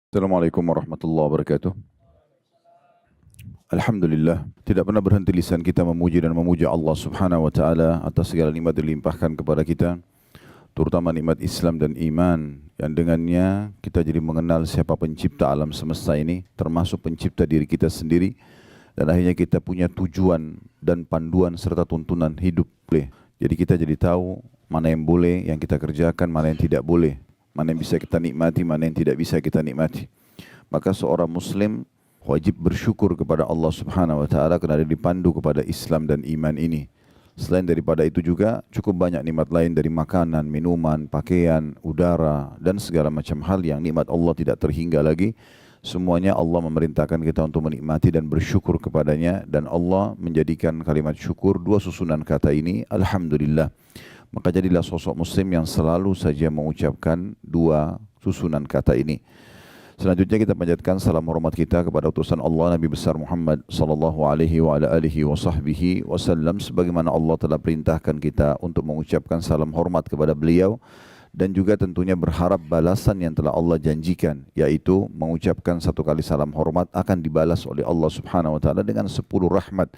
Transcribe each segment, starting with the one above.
Assalamualaikum warahmatullahi wabarakatuh. Alhamdulillah, tidak pernah berhenti lisan kita memuji dan memuja Allah Subhanahu wa taala atas segala nikmat dilimpahkan kepada kita, terutama nikmat Islam dan iman yang dengannya kita jadi mengenal siapa pencipta alam semesta ini, termasuk pencipta diri kita sendiri, dan akhirnya kita punya tujuan dan panduan serta tuntunan hidup. Jadi kita jadi tahu mana yang boleh yang kita kerjakan, mana yang tidak boleh, mana yang bisa kita nikmati, mana yang tidak bisa kita nikmati. Maka seorang muslim wajib bersyukur kepada Allah Subhanahu wa taala karena dia dipandu kepada Islam dan iman ini. Selain daripada itu juga cukup banyak nikmat lain dari makanan, minuman, pakaian, udara dan segala macam hal yang nikmat Allah tidak terhingga lagi. Semuanya Allah memerintahkan kita untuk menikmati dan bersyukur kepadanya, dan Allah menjadikan kalimat syukur dua susunan kata ini, Alhamdulillah. Maka jadilah sosok muslim yang selalu saja mengucapkan dua susunan kata ini. Selanjutnya kita panjatkan salam hormat kita kepada utusan Allah Nabi besar Muhammad sallallahu alaihi wa ala alihi wa sahbihi wasallam, sebagaimana Allah telah perintahkan kita untuk mengucapkan salam hormat kepada beliau, dan juga tentunya berharap balasan yang telah Allah janjikan, yaitu mengucapkan satu kali salam hormat akan dibalas oleh Allah Subhanahu wa taala dengan 10 rahmat,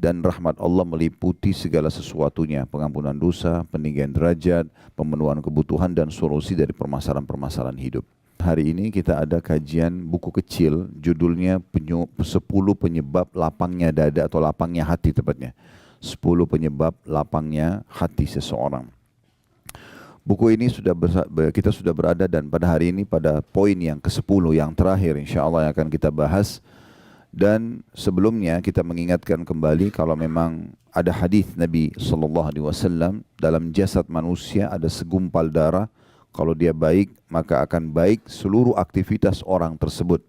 dan rahmat Allah meliputi segala sesuatunya, pengampunan dosa, peninggian derajat, pemenuhan kebutuhan dan solusi dari permasalahan-permasalahan hidup. Hari ini kita ada kajian buku kecil, judulnya 10 penyebab lapangnya dada atau lapangnya hati tepatnya. 10 penyebab lapangnya hati seseorang. Buku ini kita sudah berada, dan pada hari ini pada poin yang ke-10 yang terakhir insyaAllah yang akan kita bahas. Dan sebelumnya kita mengingatkan kembali kalau memang ada hadis Nabi SAW, dalam jasad manusia ada segumpal darah. Kalau dia baik, maka akan baik seluruh aktivitas orang tersebut.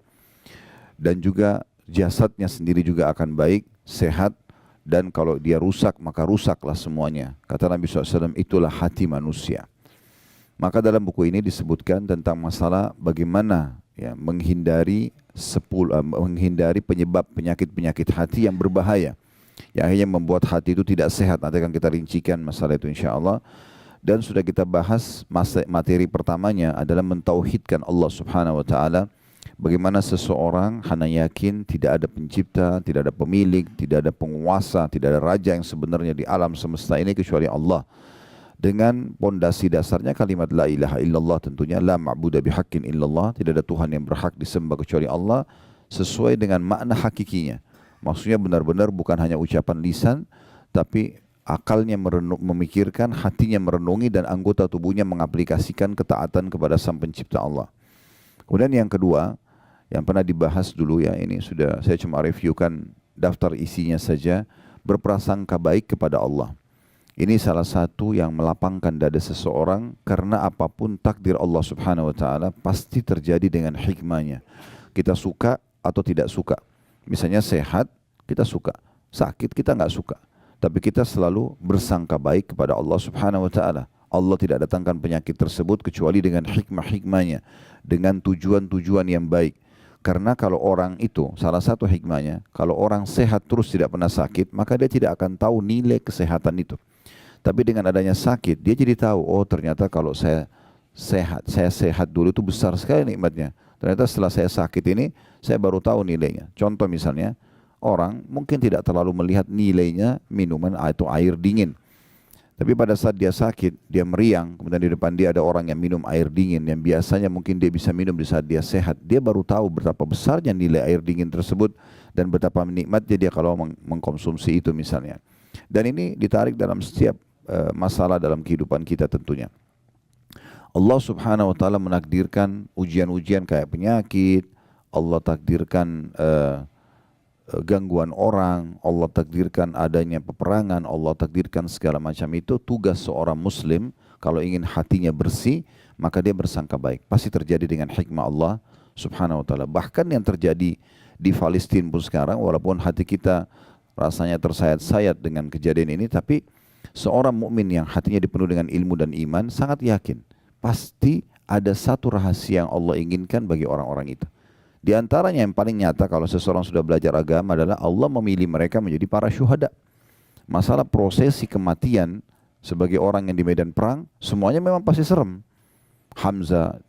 Dan juga jasadnya sendiri juga akan baik, sehat. Dan kalau dia rusak, maka rusaklah semuanya. Kata Nabi SAW, itulah hati manusia. Maka dalam buku ini disebutkan tentang masalah bagaimana menghindari penyebab penyakit-penyakit hati yang berbahaya, yang akhirnya membuat hati itu tidak sehat. Nanti akan kita rincikan masalah itu insyaAllah. Dan sudah kita bahas materi pertamanya adalah mentauhidkan Allah Subhanahu wa taala. Bagaimana seseorang hanya yakin tidak ada pencipta, tidak ada pemilik, tidak ada penguasa, tidak ada raja yang sebenarnya di alam semesta ini kecuali Allah. Dengan pondasi dasarnya kalimat la ilaha illallah, tentunya la ma'budu bihaqqin illallah, tidak ada Tuhan yang berhak disembah kecuali Allah, sesuai dengan makna hakikinya. Maksudnya benar-benar bukan hanya ucapan lisan, tapi akalnya memikirkan, hatinya merenungi, dan anggota tubuhnya mengaplikasikan ketaatan kepada Sang Pencipta Allah. Kemudian yang kedua, yang pernah dibahas dulu ya, ini sudah saya cuma reviewkan daftar isinya saja, berprasangka baik kepada Allah. Ini salah satu yang melapangkan dada seseorang, karena apapun takdir Allah Subhanahu wa taala pasti terjadi dengan hikmahnya. Kita suka atau tidak suka. Misalnya sehat, kita suka. Sakit, kita nggak suka. Tapi kita selalu bersangka baik kepada Allah Subhanahu wa taala. Allah tidak datangkan penyakit tersebut kecuali dengan hikmah-hikmahnya, dengan tujuan-tujuan yang baik. Karena kalau orang itu, salah satu hikmahnya, kalau orang sehat terus tidak pernah sakit, maka dia tidak akan tahu nilai kesehatan itu. Tapi dengan adanya sakit, dia jadi tahu, oh ternyata kalau saya sehat dulu itu besar sekali nikmatnya. Ternyata setelah saya sakit ini, saya baru tahu nilainya. Contoh misalnya, orang mungkin tidak terlalu melihat nilainya minuman atau air dingin. Tapi pada saat dia sakit, dia meriang, kemudian di depan dia ada orang yang minum air dingin, yang biasanya mungkin dia bisa minum di saat dia sehat. Dia baru tahu betapa besarnya nilai air dingin tersebut, dan betapa nikmatnya dia kalau mengkonsumsi itu misalnya. Dan ini ditarik dalam setiap masalah dalam kehidupan kita tentunya. Allah Subhanahu wa taala menakdirkan ujian-ujian kayak penyakit, Allah takdirkan gangguan orang, Allah takdirkan adanya peperangan, Allah takdirkan segala macam itu. Tugas seorang muslim kalau ingin hatinya bersih, maka dia bersangka baik. Pasti terjadi dengan hikmah Allah Subhanahu wa taala. Bahkan yang terjadi di Palestina pun sekarang, walaupun hati kita rasanya tersayat-sayat dengan kejadian ini, tapi seorang mukmin yang hatinya dipenuhi dengan ilmu dan iman sangat yakin pasti ada satu rahasia yang Allah inginkan bagi orang-orang itu. Di antaranya yang paling nyata kalau seseorang sudah belajar agama adalah Allah memilih mereka menjadi para syuhada. Masalah prosesi kematian sebagai orang yang di medan perang, semuanya memang pasti serem. Hamzah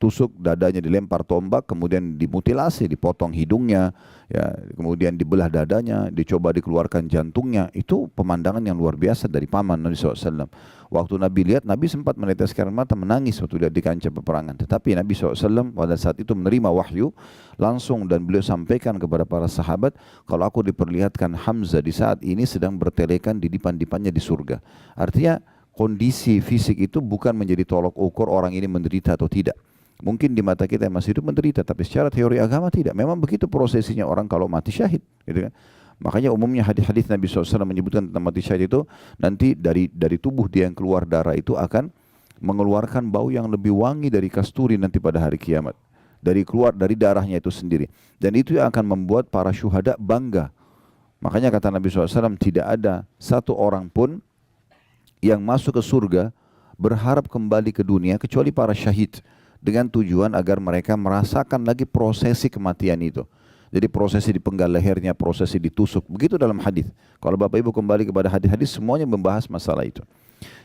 ditusuk dadanya, dilempar tombak, kemudian dimutilasi, dipotong hidungnya, ya, kemudian dibelah dadanya, dicoba dikeluarkan jantungnya. Itu pemandangan yang luar biasa dari paman Nabi SAW. Waktu Nabi lihat, Nabi sempat meneteskan mata, menangis waktu lihat di kancah peperangan. Tetapi Nabi SAW pada saat itu menerima wahyu langsung, dan beliau sampaikan kepada para sahabat, kalau aku diperlihatkan Hamzah di saat ini sedang bertelekan di dipan-dipannya di surga. Artinya kondisi fisik itu bukan menjadi tolok ukur orang ini menderita atau tidak. Mungkin di mata kita yang masih hidup menderita, tapi secara teori agama tidak. Memang begitu prosesinya orang kalau mati syahid, gitu kan. Makanya umumnya hadis-hadis Nabi SAW menyebutkan tentang mati syahid itu, nanti dari tubuh dia yang keluar darah itu akan mengeluarkan bau yang lebih wangi dari kasturi nanti pada hari kiamat. Keluar dari darahnya itu sendiri. Dan itu yang akan membuat para syuhada bangga. Makanya kata Nabi SAW, tidak ada satu orang pun yang masuk ke surga berharap kembali ke dunia kecuali para syahid, dengan tujuan agar mereka merasakan lagi prosesi kematian itu. Jadi prosesi dipenggal lehernya, prosesi ditusuk, begitu dalam hadis. Kalau Bapak Ibu kembali kepada hadis-hadis, semuanya membahas masalah itu.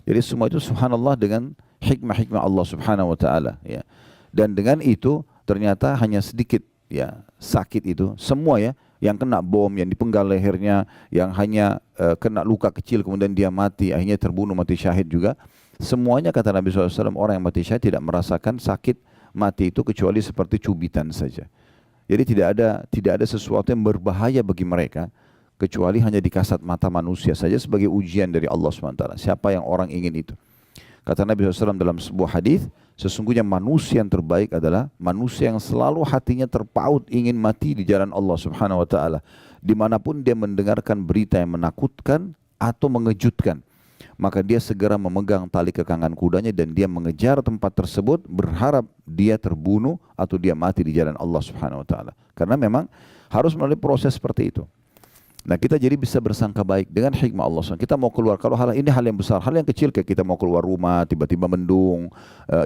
Jadi semua itu subhanallah dengan hikmah-hikmah Allah Subhanahu wa taala, ya. Dan dengan itu ternyata hanya sedikit, ya, sakit itu semua, ya, yang kena bom, yang dipenggal lehernya, yang hanya kena luka kecil kemudian dia mati, akhirnya terbunuh mati syahid juga. Semuanya kata Nabi SAW, orang yang mati syahid tidak merasakan sakit mati itu kecuali seperti cubitan saja. Jadi tidak ada sesuatu yang berbahaya bagi mereka kecuali hanya di kasat mata manusia saja sebagai ujian dari Allah SWT. Siapa yang orang ingin itu? Kata Nabi SAW dalam sebuah hadis, sesungguhnya manusia yang terbaik adalah manusia yang selalu hatinya terpaut ingin mati di jalan Allah Subhanahu wa taala, dimanapun dia mendengarkan berita yang menakutkan atau mengejutkan, maka dia segera memegang tali kekangan kudanya dan dia mengejar tempat tersebut berharap dia terbunuh atau dia mati di jalan Allah Subhanahu wa taala. Karena memang harus melalui proses seperti itu. Nah, kita jadi bisa bersangka baik dengan hikmah Allah SWT. Kita mau keluar, kalau ini hal yang besar, hal yang kecil kayak kita mau keluar rumah, tiba-tiba mendung,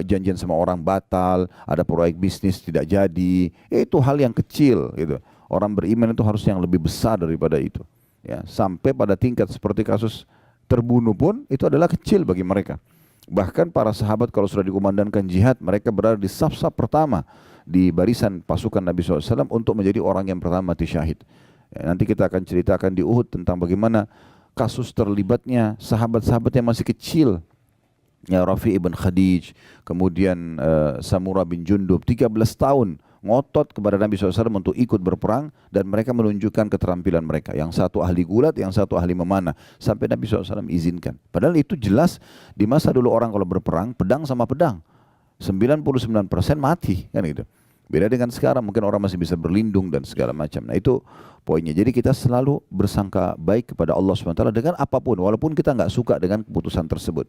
janjian sama orang batal, ada proyek bisnis tidak jadi, itu hal yang kecil gitu. Orang beriman itu harus yang lebih besar daripada itu. Ya, sampai pada tingkat seperti kasus terbunuh pun itu adalah kecil bagi mereka. Bahkan para sahabat kalau sudah dikumandangkan jihad, mereka berada di saf-saf pertama di barisan pasukan Nabi SAW untuk menjadi orang yang pertama mati syahid. Ya, nanti kita akan ceritakan di Uhud tentang bagaimana kasus terlibatnya sahabat-sahabat yang masih kecil, ya, Rafi' ibn Khadij, kemudian Samurah bin Jundub, 13 tahun ngotot kepada Nabi SAW untuk ikut berperang, dan mereka menunjukkan keterampilan mereka. Yang satu ahli gulat, yang satu ahli memanah, sampai Nabi SAW izinkan. Padahal itu jelas di masa dulu orang kalau berperang, pedang sama pedang, 99% mati, kan gitu. Beda dengan sekarang, mungkin orang masih bisa berlindung dan segala macam. Nah itu poinnya. Jadi kita selalu bersangka baik kepada Allah SWT dengan apapun, walaupun kita nggak suka dengan keputusan tersebut.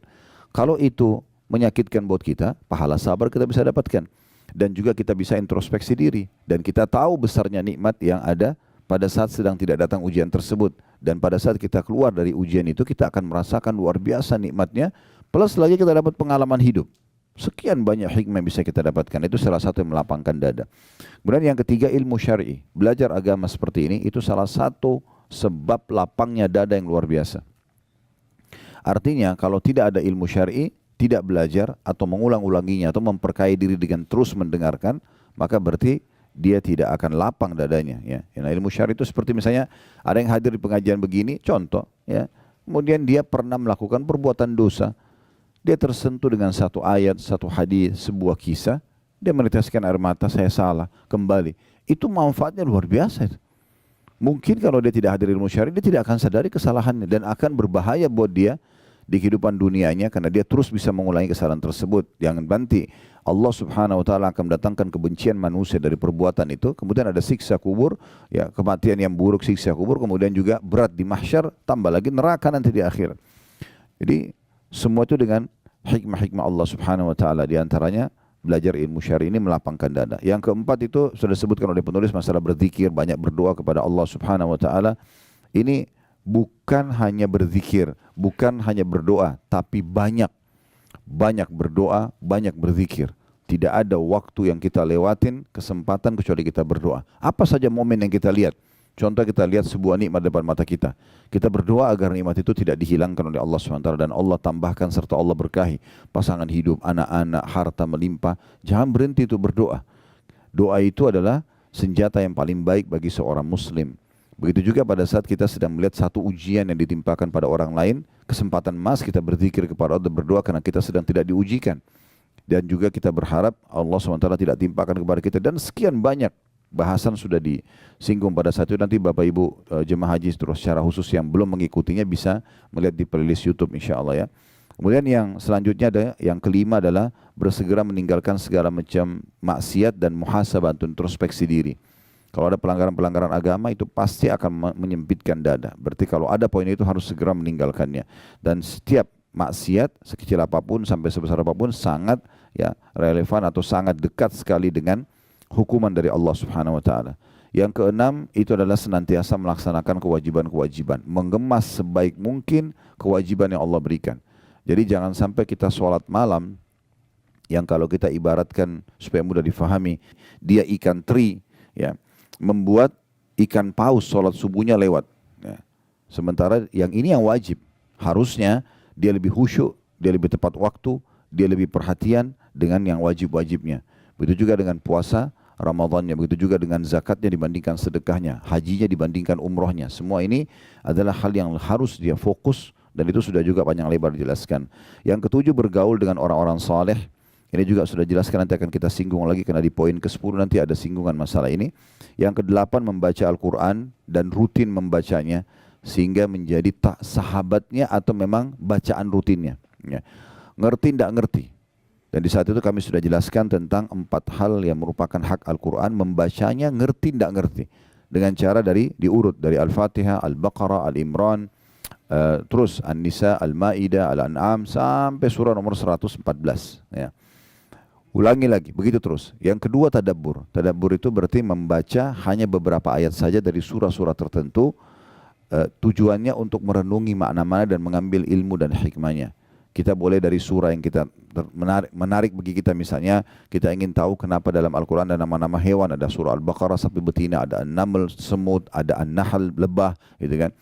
Kalau itu menyakitkan buat kita, pahala sabar kita bisa dapatkan. Dan juga kita bisa introspeksi diri. Dan kita tahu besarnya nikmat yang ada pada saat sedang tidak datang ujian tersebut. Dan pada saat kita keluar dari ujian itu, kita akan merasakan luar biasa nikmatnya. Plus lagi kita dapat pengalaman hidup. Sekian banyak hikmah yang bisa kita dapatkan. Itu salah satu yang melapangkan dada. Kemudian yang ketiga, ilmu syar'i. Belajar agama seperti ini itu salah satu sebab lapangnya dada yang luar biasa. Artinya kalau tidak ada ilmu syar'i, tidak belajar atau mengulang-ulanginya atau memperkaya diri dengan terus mendengarkan, maka berarti dia tidak akan lapang dadanya, ya. Nah, ilmu syar'i itu seperti misalnya ada yang hadir di pengajian begini, contoh, ya. Kemudian dia pernah melakukan perbuatan dosa. Dia tersentuh dengan satu ayat, satu hadis, sebuah kisah, dia meneteskan air mata, saya salah, kembali. Itu manfaatnya luar biasa itu. Mungkin kalau dia tidak hadir ilmu syar'i, dia tidak akan sadari kesalahannya dan akan berbahaya buat dia di kehidupan dunianya karena dia terus bisa mengulangi kesalahan tersebut. Jangan nanti Allah Subhanahu wa taala akan mendatangkan kebencian manusia dari perbuatan itu, kemudian ada siksa kubur, ya, kematian yang buruk, siksa kubur, kemudian juga berat di mahsyar, tambah lagi neraka nanti di akhir. Jadi semua itu dengan hikmah-hikmah Allah Subhanahu wa taala, di antaranya belajar ilmu syar'i ini melapangkan dada. Yang keempat itu sudah disebutkan oleh penulis, masalah berzikir, banyak berdoa kepada Allah Subhanahu wa taala. Ini bukan hanya berzikir, bukan hanya berdoa, tapi banyak berdoa, banyak berzikir. Tidak ada waktu yang kita lewatin, kesempatan kecuali kita berdoa. Apa saja momen yang kita lihat, Contoh kita lihat sebuah nikmat depan mata kita. Kita berdoa agar nikmat itu tidak dihilangkan oleh Allah SWT dan Allah tambahkan serta Allah berkahi. Pasangan hidup, anak-anak, harta melimpah. Jangan berhenti itu berdoa. Doa itu adalah senjata yang paling baik bagi seorang muslim. Begitu juga pada saat kita sedang melihat satu ujian yang ditimpakan pada orang lain, kesempatan emas kita berzikir kepada Allah dan berdoa karena kita sedang tidak diujikan. Dan juga kita berharap Allah SWT tidak timpakan kepada kita. Dan sekian banyak bahasan sudah disinggung pada saat itu. Nanti Bapak Ibu jemaah haji terus secara khusus yang belum mengikutinya bisa melihat di playlist YouTube insya Allah ya. Kemudian yang selanjutnya ada yang kelima adalah bersegera meninggalkan segala macam maksiat dan muhasabah untuk introspeksi diri. Kalau ada pelanggaran-pelanggaran agama itu pasti akan menyempitkan dada. Berarti kalau ada poin itu harus segera meninggalkannya. Dan setiap maksiat sekecil apapun sampai sebesar apapun sangat ya relevan atau sangat dekat sekali dengan hukuman dari Allah Subhanahu wa taala. Yang keenam itu adalah senantiasa melaksanakan kewajiban-kewajiban, mengemas sebaik mungkin kewajiban yang Allah berikan. Jadi jangan sampai kita sholat malam yang kalau kita ibaratkan supaya mudah difahami, dia ikan teri ya, membuat ikan paus sholat subuhnya lewat. Ya. Sementara yang ini yang wajib, harusnya dia lebih khusyuk, dia lebih tepat waktu, dia lebih perhatian dengan yang wajib-wajibnya. Begitu juga dengan puasa Ramadannya, begitu juga dengan zakatnya dibandingkan sedekahnya, hajinya dibandingkan umrohnya. Semua ini adalah hal yang harus dia fokus dan itu sudah juga panjang lebar dijelaskan. Yang ketujuh bergaul dengan orang-orang saleh. Ini juga sudah jelaskan, nanti akan kita singgung lagi karena di poin ke-10 nanti ada singgungan masalah ini. Yang kedelapan membaca Al-Quran dan rutin membacanya sehingga menjadi tak sahabatnya atau memang bacaan rutinnya. Ya. Ngerti tidak ngerti. Dan di saat itu kami sudah jelaskan tentang 4 hal yang merupakan hak Al-Quran, membacanya ngerti tidak ngerti. Dengan cara diurut dari Al-Fatihah, Al-Baqarah, Al-Imran, terus An-Nisa, Al-Ma'idah, Al-An'am sampai surah nomor 114. Ya. Ulangi lagi, begitu terus. Yang kedua tadabbur. Tadabbur itu berarti membaca hanya beberapa ayat saja dari surah-surah tertentu, tujuannya untuk merenungi makna-makna dan mengambil ilmu dan hikmahnya. Kita boleh dari surah yang kita menarik bagi kita, misalnya kita ingin tahu kenapa dalam Al-Quran ada nama-nama hewan, ada surah Al-Baqarah sapi betina, ada An-Naml semut, ada An-Nahl lebah, gitu kan.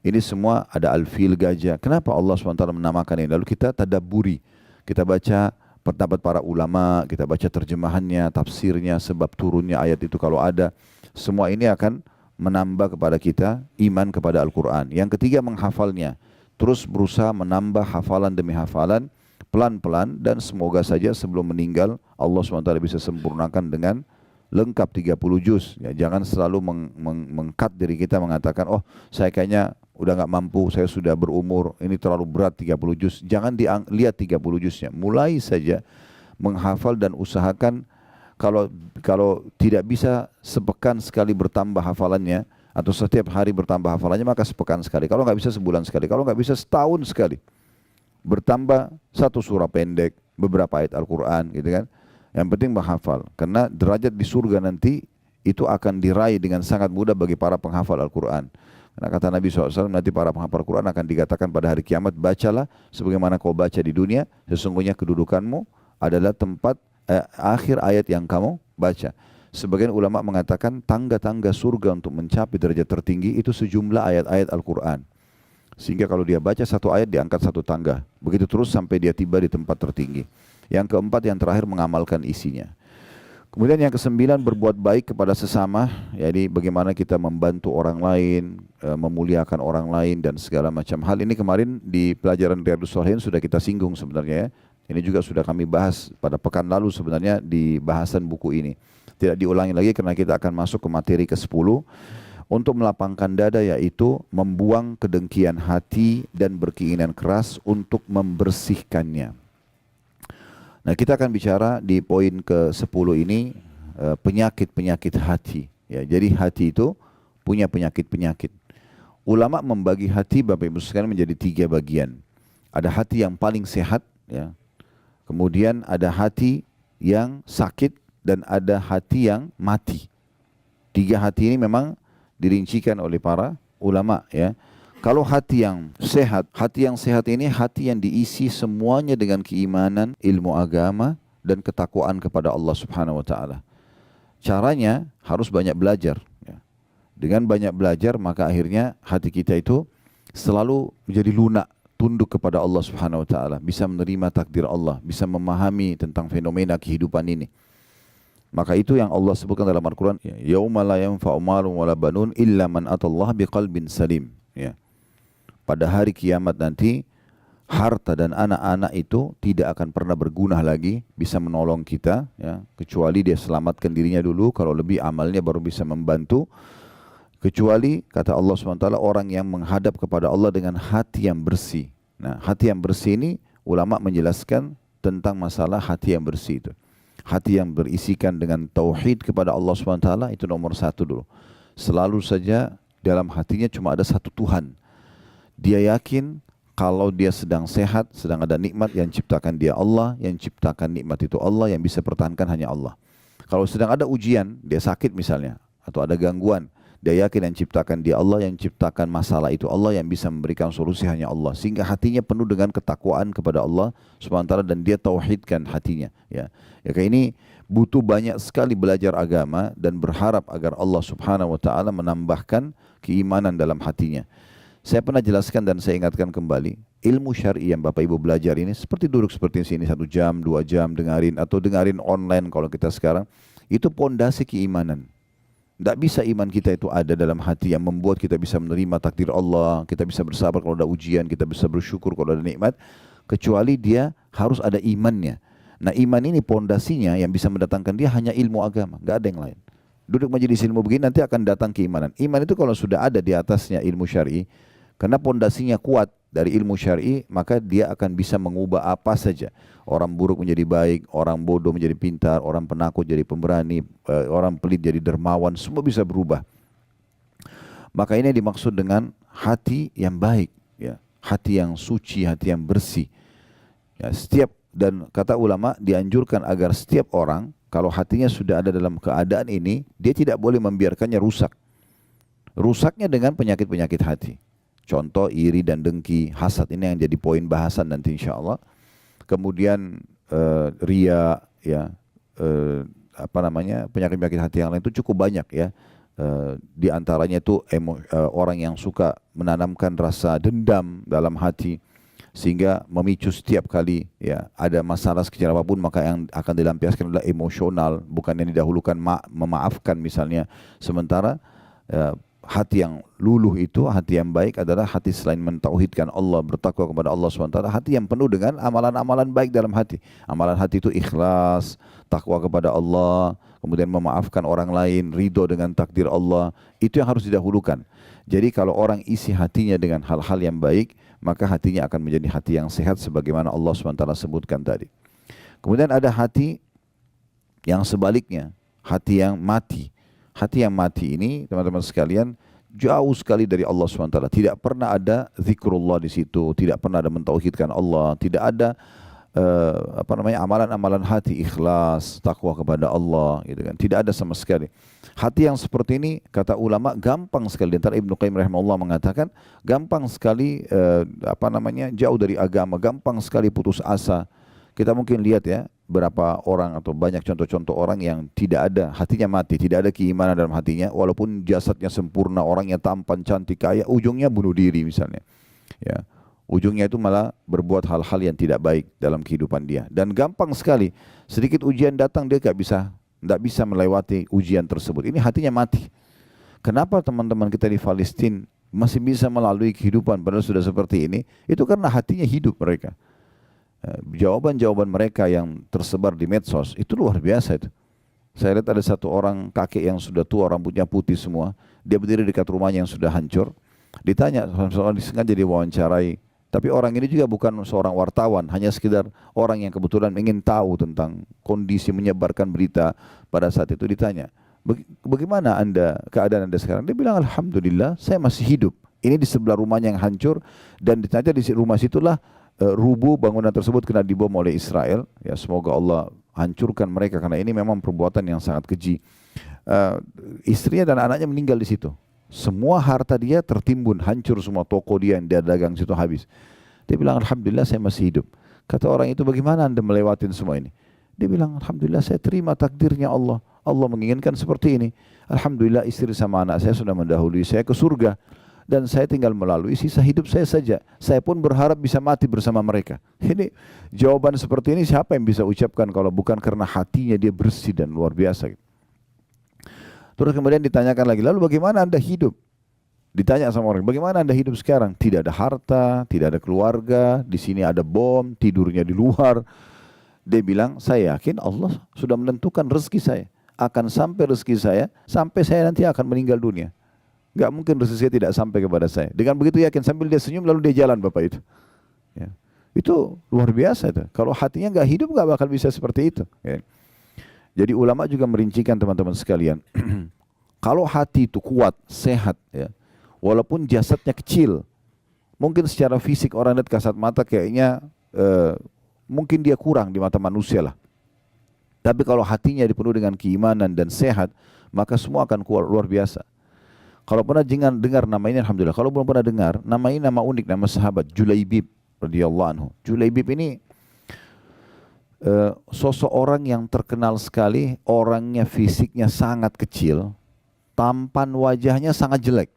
Ini semua ada Al-Fil gajah. Kenapa Allah SWT menamakan ini? Lalu kita tadabburi, kita baca pendapat para ulama, kita baca terjemahannya, tafsirnya, sebab turunnya ayat itu kalau ada. Semua ini akan menambah kepada kita iman kepada Al-Quran. Yang ketiga menghafalnya. Terus berusaha menambah hafalan demi hafalan, pelan-pelan, dan semoga saja sebelum meninggal Allah SWT bisa sempurnakan dengan lengkap 30 juz. Ya, jangan selalu mengkat diri kita mengatakan, oh saya kayaknya udah nggak mampu, saya sudah berumur, ini terlalu berat 30 juz. Jangan lihat 30 juznya, mulai saja menghafal dan usahakan kalau tidak bisa sepekan sekali bertambah hafalannya, atau setiap hari bertambah hafalannya, maka sepekan sekali. Kalau nggak bisa sebulan sekali, kalau nggak bisa setahun sekali. Bertambah satu surah pendek, beberapa ayat Al-Quran, gitu kan. Yang penting menghafal, karena derajat di surga nanti itu akan diraih dengan sangat mudah bagi para penghafal Al-Quran. Karena kata Nabi SAW, nanti para penghafal Al-Quran akan dikatakan pada hari kiamat, bacalah sebagaimana kau baca di dunia, sesungguhnya kedudukanmu adalah tempat akhir ayat yang kamu baca. Sebagian ulama mengatakan tangga-tangga surga untuk mencapai derajat tertinggi itu sejumlah ayat-ayat Al-Quran. Sehingga kalau dia baca satu ayat diangkat satu tangga. Begitu terus sampai dia tiba di tempat tertinggi. Yang keempat, yang terakhir mengamalkan isinya. Kemudian yang kesembilan berbuat baik kepada sesama. Jadi bagaimana kita membantu orang lain, memuliakan orang lain dan segala macam hal. Ini kemarin di pelajaran Riyadhus Shalihin sudah kita singgung sebenarnya ya. Ini juga sudah kami bahas pada pekan lalu sebenarnya di bahasan buku ini. Tidak diulangi lagi karena kita akan masuk ke materi ke-10 untuk melapangkan dada, yaitu membuang kedengkian hati dan berkeinginan keras untuk membersihkannya. Nah, kita akan bicara di poin ke-10 ini penyakit-penyakit hati. Ya, jadi hati itu punya penyakit-penyakit. Ulama membagi hati Bapak Ibu sekalian menjadi 3 bagian. Ada hati yang paling sehat, ya. Kemudian ada hati yang sakit, dan ada hati yang mati. 3 hati ini memang dirincikan oleh para ulama ya. Kalau hati yang sehat ini hati yang diisi semuanya dengan keimanan, ilmu agama dan ketakwaan kepada Allah Subhanahu wa taala. Caranya harus banyak belajar ya. Dengan banyak belajar maka akhirnya hati kita itu selalu menjadi lunak, tunduk kepada Allah Subhanahu wa taala, bisa menerima takdir Allah, bisa memahami tentang fenomena kehidupan ini. Maka itu yang Allah sebutkan dalam Al-Qur'an, yauma la yanfa'u malun wala banun illa man atallaha biqalbin salim, ya. Pada hari kiamat nanti harta dan anak-anak itu tidak akan pernah berguna lagi, bisa menolong kita, ya, kecuali dia selamatkan dirinya dulu, kalau lebih amalnya baru bisa membantu. Kecuali kata Allah SWT, orang yang menghadap kepada Allah dengan hati yang bersih. Nah, hati yang bersih ini ulama menjelaskan tentang masalah hati yang bersih itu. Hati yang berisikan dengan tauhid kepada Allah SWT itu nomor satu dulu. Selalu saja dalam hatinya cuma ada satu Tuhan. Dia yakin kalau dia sedang sehat, sedang ada nikmat, yang ciptakan dia Allah, yang ciptakan nikmat itu Allah, yang bisa pertahankan hanya Allah. Kalau sedang ada ujian, dia sakit misalnya, atau ada gangguan, dia yakin yang ciptakan dia Allah, yang ciptakan masalah itu Allah, yang bisa memberikan solusi hanya Allah. Sehingga hatinya penuh dengan ketakwaan kepada Allah SWT dan dia tauhidkan hatinya. Ya, kayak ini butuh banyak sekali belajar agama dan berharap agar Allah Subhanahu Wa Taala menambahkan keimanan dalam hatinya. Saya pernah jelaskan dan saya ingatkan kembali, ilmu syar'i yang Bapak Ibu belajar ini seperti duduk seperti sini 1 jam, 2 jam dengarin, atau dengarin online kalau kita sekarang, itu pondasi keimanan. Tidak bisa iman kita itu ada dalam hati yang membuat kita bisa menerima takdir Allah, kita bisa bersabar kalau ada ujian, kita bisa bersyukur kalau ada nikmat, kecuali dia harus ada imannya. Nah, iman ini pondasinya yang bisa mendatangkan dia hanya ilmu agama, nggak ada yang lain. Duduk majelis ilmu begini nanti akan datang keimanan. Iman itu kalau sudah ada di atasnya ilmu syar'i, karena pondasinya kuat dari ilmu syar'i, maka dia akan bisa mengubah apa saja. Orang buruk menjadi baik, orang bodoh menjadi pintar, orang penakut jadi pemberani, orang pelit jadi dermawan, semua bisa berubah. Maka ini dimaksud dengan hati yang baik, ya, hati yang suci, hati yang bersih. Ya, dan kata ulama dianjurkan agar setiap orang kalau hatinya sudah ada dalam keadaan ini, dia tidak boleh membiarkannya rusak. Rusaknya dengan penyakit-penyakit hati. Contoh iri dan dengki, hasad, ini yang jadi poin bahasan nanti insya Allah. Kemudian ria, ya, penyakit-penyakit hati yang lain itu cukup banyak, ya. Di antaranya itu orang yang suka menanamkan rasa dendam dalam hati sehingga memicu setiap kali, ya, ada masalah sekecil apapun maka yang akan dilampiaskan adalah emosional, bukan yang didahulukan memaafkan misalnya. Sementara hati yang luluh itu, hati yang baik adalah hati selain mentauhidkan Allah, bertakwa kepada Allah SWT, hati yang penuh dengan amalan-amalan baik dalam hati. Amalan hati itu ikhlas, takwa kepada Allah, kemudian memaafkan orang lain, ridho dengan takdir Allah. Itu yang harus didahulukan. Jadi kalau orang isi hatinya dengan hal-hal yang baik, maka hatinya akan menjadi hati yang sehat sebagaimana Allah SWT sebutkan tadi. Kemudian ada hati yang sebaliknya, hati yang mati. Hati yang mati ini, teman-teman sekalian, jauh sekali dari Allah SWT. Tidak pernah ada zikrullah di situ, tidak pernah ada mentauhidkan Allah, tidak ada amalan-amalan hati, ikhlas, takwa kepada Allah, gitu kan. Tidak ada sama sekali. Hati yang seperti ini, kata ulama, gampang sekali. Antara Ibnu Qayyim rahimahullah mengatakan, gampang sekali jauh dari agama, gampang sekali putus asa. Kita mungkin lihat, ya, berapa orang atau banyak contoh-contoh orang yang tidak ada, hatinya mati, tidak ada keimanan dalam hatinya, walaupun jasadnya sempurna, orangnya tampan, cantik, kaya, ujungnya bunuh diri misalnya. Ya, ujungnya itu malah berbuat hal-hal yang tidak baik dalam kehidupan dia. Dan gampang sekali, sedikit ujian datang dia tidak bisa melewati ujian tersebut. Ini hatinya mati. Kenapa teman-teman kita di Palestina masih bisa melalui kehidupan padahal sudah seperti ini? Itu karena hatinya hidup mereka. Jawaban-jawaban mereka yang tersebar di medsos itu luar biasa itu. Saya lihat ada satu orang kakek yang sudah tua, rambutnya putih semua, dia berdiri dekat rumahnya yang sudah hancur. Ditanya, seorang disengaja diwawancarai, tapi orang ini juga bukan seorang wartawan, hanya sekedar orang yang kebetulan ingin tahu tentang kondisi, menyebarkan berita. Pada saat itu ditanya, bagaimana keadaan anda sekarang? Dia bilang, alhamdulillah saya masih hidup. Ini di sebelah rumahnya yang hancur, dan ditanya di rumah situlah rubuh bangunan tersebut kena dibom oleh Israel. Ya, semoga Allah hancurkan mereka karena ini memang perbuatan yang sangat keji. Istrinya dan anaknya meninggal di situ. Semua harta dia tertimbun, hancur semua, toko dia yang dia dagang situ habis. Dia bilang, alhamdulillah saya masih hidup. Kata orang itu, bagaimana anda melewatin semua ini? Dia bilang, alhamdulillah saya terima takdirnya Allah. Allah menginginkan seperti ini. Alhamdulillah istri sama anak saya sudah mendahului saya ke surga. Dan saya tinggal melalui sisa hidup saya saja. Saya pun berharap bisa mati bersama mereka. Ini jawaban seperti ini siapa yang bisa ucapkan kalau bukan karena hatinya dia bersih dan luar biasa. Terus kemudian ditanyakan lagi, lalu bagaimana Anda hidup? Ditanya sama orang, bagaimana Anda hidup sekarang? Tidak ada harta, tidak ada keluarga, di sini ada bom, tidurnya di luar. Dia bilang, saya yakin Allah sudah menentukan rezeki saya. Akan sampai rezeki saya, sampai saya nanti akan meninggal dunia. Gak mungkin rezeki saya tidak sampai kepada saya. Dengan begitu yakin, sambil dia senyum lalu dia jalan Bapak itu. Ya. Itu luar biasa itu. Kalau hatinya gak hidup gak bakal bisa seperti itu. Ya. Jadi ulama juga merincikan teman-teman sekalian. Kalau hati itu kuat, sehat, ya, walaupun jasadnya kecil, mungkin secara fisik orang lihat kasat mata kayaknya mungkin dia kurang di mata manusia lah. Tapi kalau hatinya dipenuhi dengan keimanan dan sehat, maka semua akan kuat luar biasa. Kalau pernah dengar nama ini, alhamdulillah. Kalau belum pernah dengar, nama ini nama unik, nama sahabat Julaibib radhiyallahu anhu. Julaibib ini sosok orang yang terkenal sekali, orangnya fisiknya sangat kecil, tampan wajahnya sangat jelek.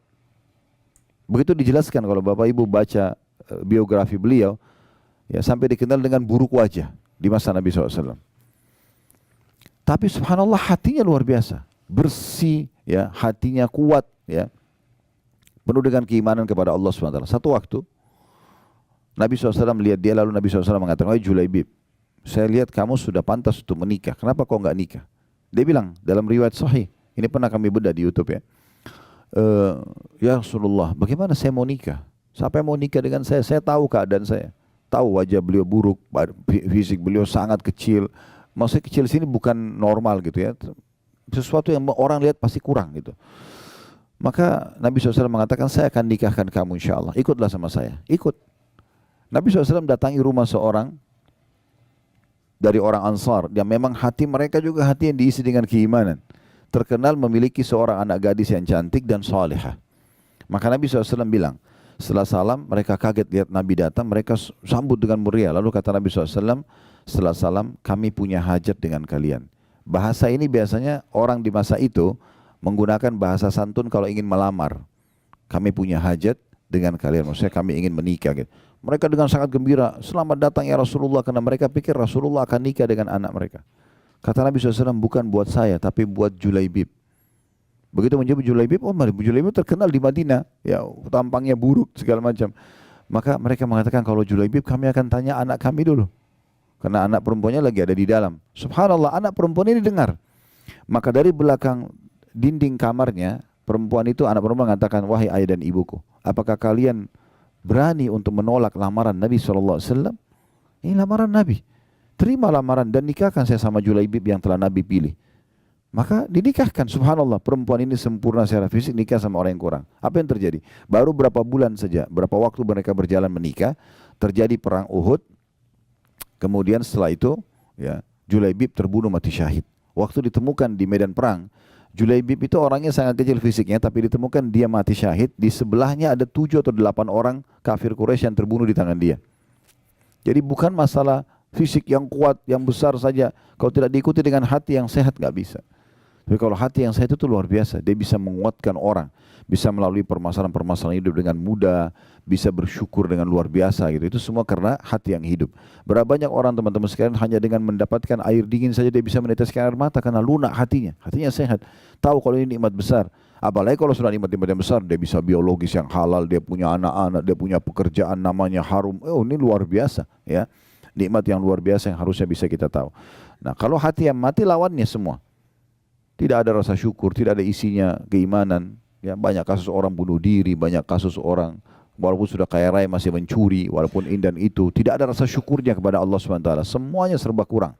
Begitu dijelaskan kalau Bapak Ibu baca biografi beliau, ya sampai dikenal dengan buruk wajah di masa Nabi SAW. Tapi subhanallah hatinya luar biasa, bersih, ya hatinya kuat, ya penuh dengan keimanan kepada Allah SWT. Satu waktu Nabi SAW melihat dia, lalu Nabi SAW mengatakan, "Wahai Julaibib, saya lihat kamu sudah pantas untuk menikah. Kenapa kau enggak nikah?" Dia bilang dalam riwayat sahih, ini pernah kami bedah di YouTube ya. Ya Rasulullah, bagaimana saya mau nikah? Siapa yang mau nikah dengan saya? Saya tahu keadaan saya, tahu wajah beliau buruk, fisik beliau sangat kecil. Maksudnya kecil sini bukan normal gitu ya, sesuatu yang orang lihat pasti kurang gitu. Maka Nabi SAW mengatakan, saya akan nikahkan kamu insya Allah, ikutlah sama saya. Ikut. Nabi SAW datangi rumah seorang dari orang Ansar, yang memang hati mereka juga hati yang diisi dengan keimanan. Terkenal memiliki seorang anak gadis yang cantik dan salihah. Maka Nabi SAW bilang, setelah salam mereka kaget lihat Nabi datang, mereka sambut dengan meriah. Lalu kata Nabi SAW, setelah salam kami punya hajat dengan kalian. Bahasa ini biasanya orang di masa itu menggunakan bahasa santun kalau ingin melamar. Kami punya hajat dengan kalian, maksudnya kami ingin menikah gitu. Mereka dengan sangat gembira, selamat datang ya Rasulullah, karena mereka pikir Rasulullah akan nikah dengan anak mereka. Kata Nabi SAW, bukan buat saya tapi buat Julaibib. Begitu menjawab Julaibib, oh Julaibib terkenal di Madinah, ya tampangnya buruk segala macam. Maka mereka mengatakan, kalau Julaibib kami akan tanya anak kami dulu, karena anak perempuannya lagi ada di dalam. Subhanallah, anak perempuan ini dengar. Maka dari belakang dinding kamarnya, perempuan itu, anak perempuan mengatakan, wahai ayah dan ibuku, apakah kalian berani untuk menolak lamaran Nabi SAW? Ini lamaran Nabi. Terima lamaran dan nikahkan saya sama Julaibib yang telah Nabi pilih. Maka dinikahkan, subhanallah, perempuan ini sempurna secara fisik, nikah sama orang yang kurang. Apa yang terjadi? Baru berapa bulan saja, berapa waktu mereka berjalan menikah, terjadi perang Uhud. Kemudian setelah itu, ya, Julaibib terbunuh mati syahid. Waktu ditemukan di medan perang, Julaibib itu orangnya sangat kecil fisiknya, tapi ditemukan dia mati syahid. Di sebelahnya ada 7 atau 8 orang kafir Quraisy yang terbunuh di tangan dia. Jadi bukan masalah fisik yang kuat, yang besar saja. Kalau tidak diikuti dengan hati yang sehat, nggak bisa. Tapi kalau hati yang sehat itu luar biasa. Dia bisa menguatkan orang, bisa melalui permasalahan-permasalahan hidup dengan mudah, bisa bersyukur dengan luar biasa gitu. Itu semua karena hati yang hidup. Berapa banyak orang teman-teman sekalian hanya dengan mendapatkan air dingin saja dia bisa meneteskan air mata karena lunak hatinya. Hatinya sehat. Tahu kalau ini nikmat besar. Apalagi kalau sudah nikmat-nikmat yang besar, dia bisa biologis yang halal, dia punya anak-anak, dia punya pekerjaan namanya harum. Oh, ini luar biasa ya. Nikmat yang luar biasa yang harusnya bisa kita tahu. Nah, kalau hati yang mati lawannya semua. Tidak ada rasa syukur, tidak ada isinya keimanan. Ya, banyak kasus orang bunuh diri, banyak kasus orang walaupun sudah kaya raya masih mencuri, walaupun ini dan itu. Tidak ada rasa syukurnya kepada Allah SWT. Semuanya serba kurang.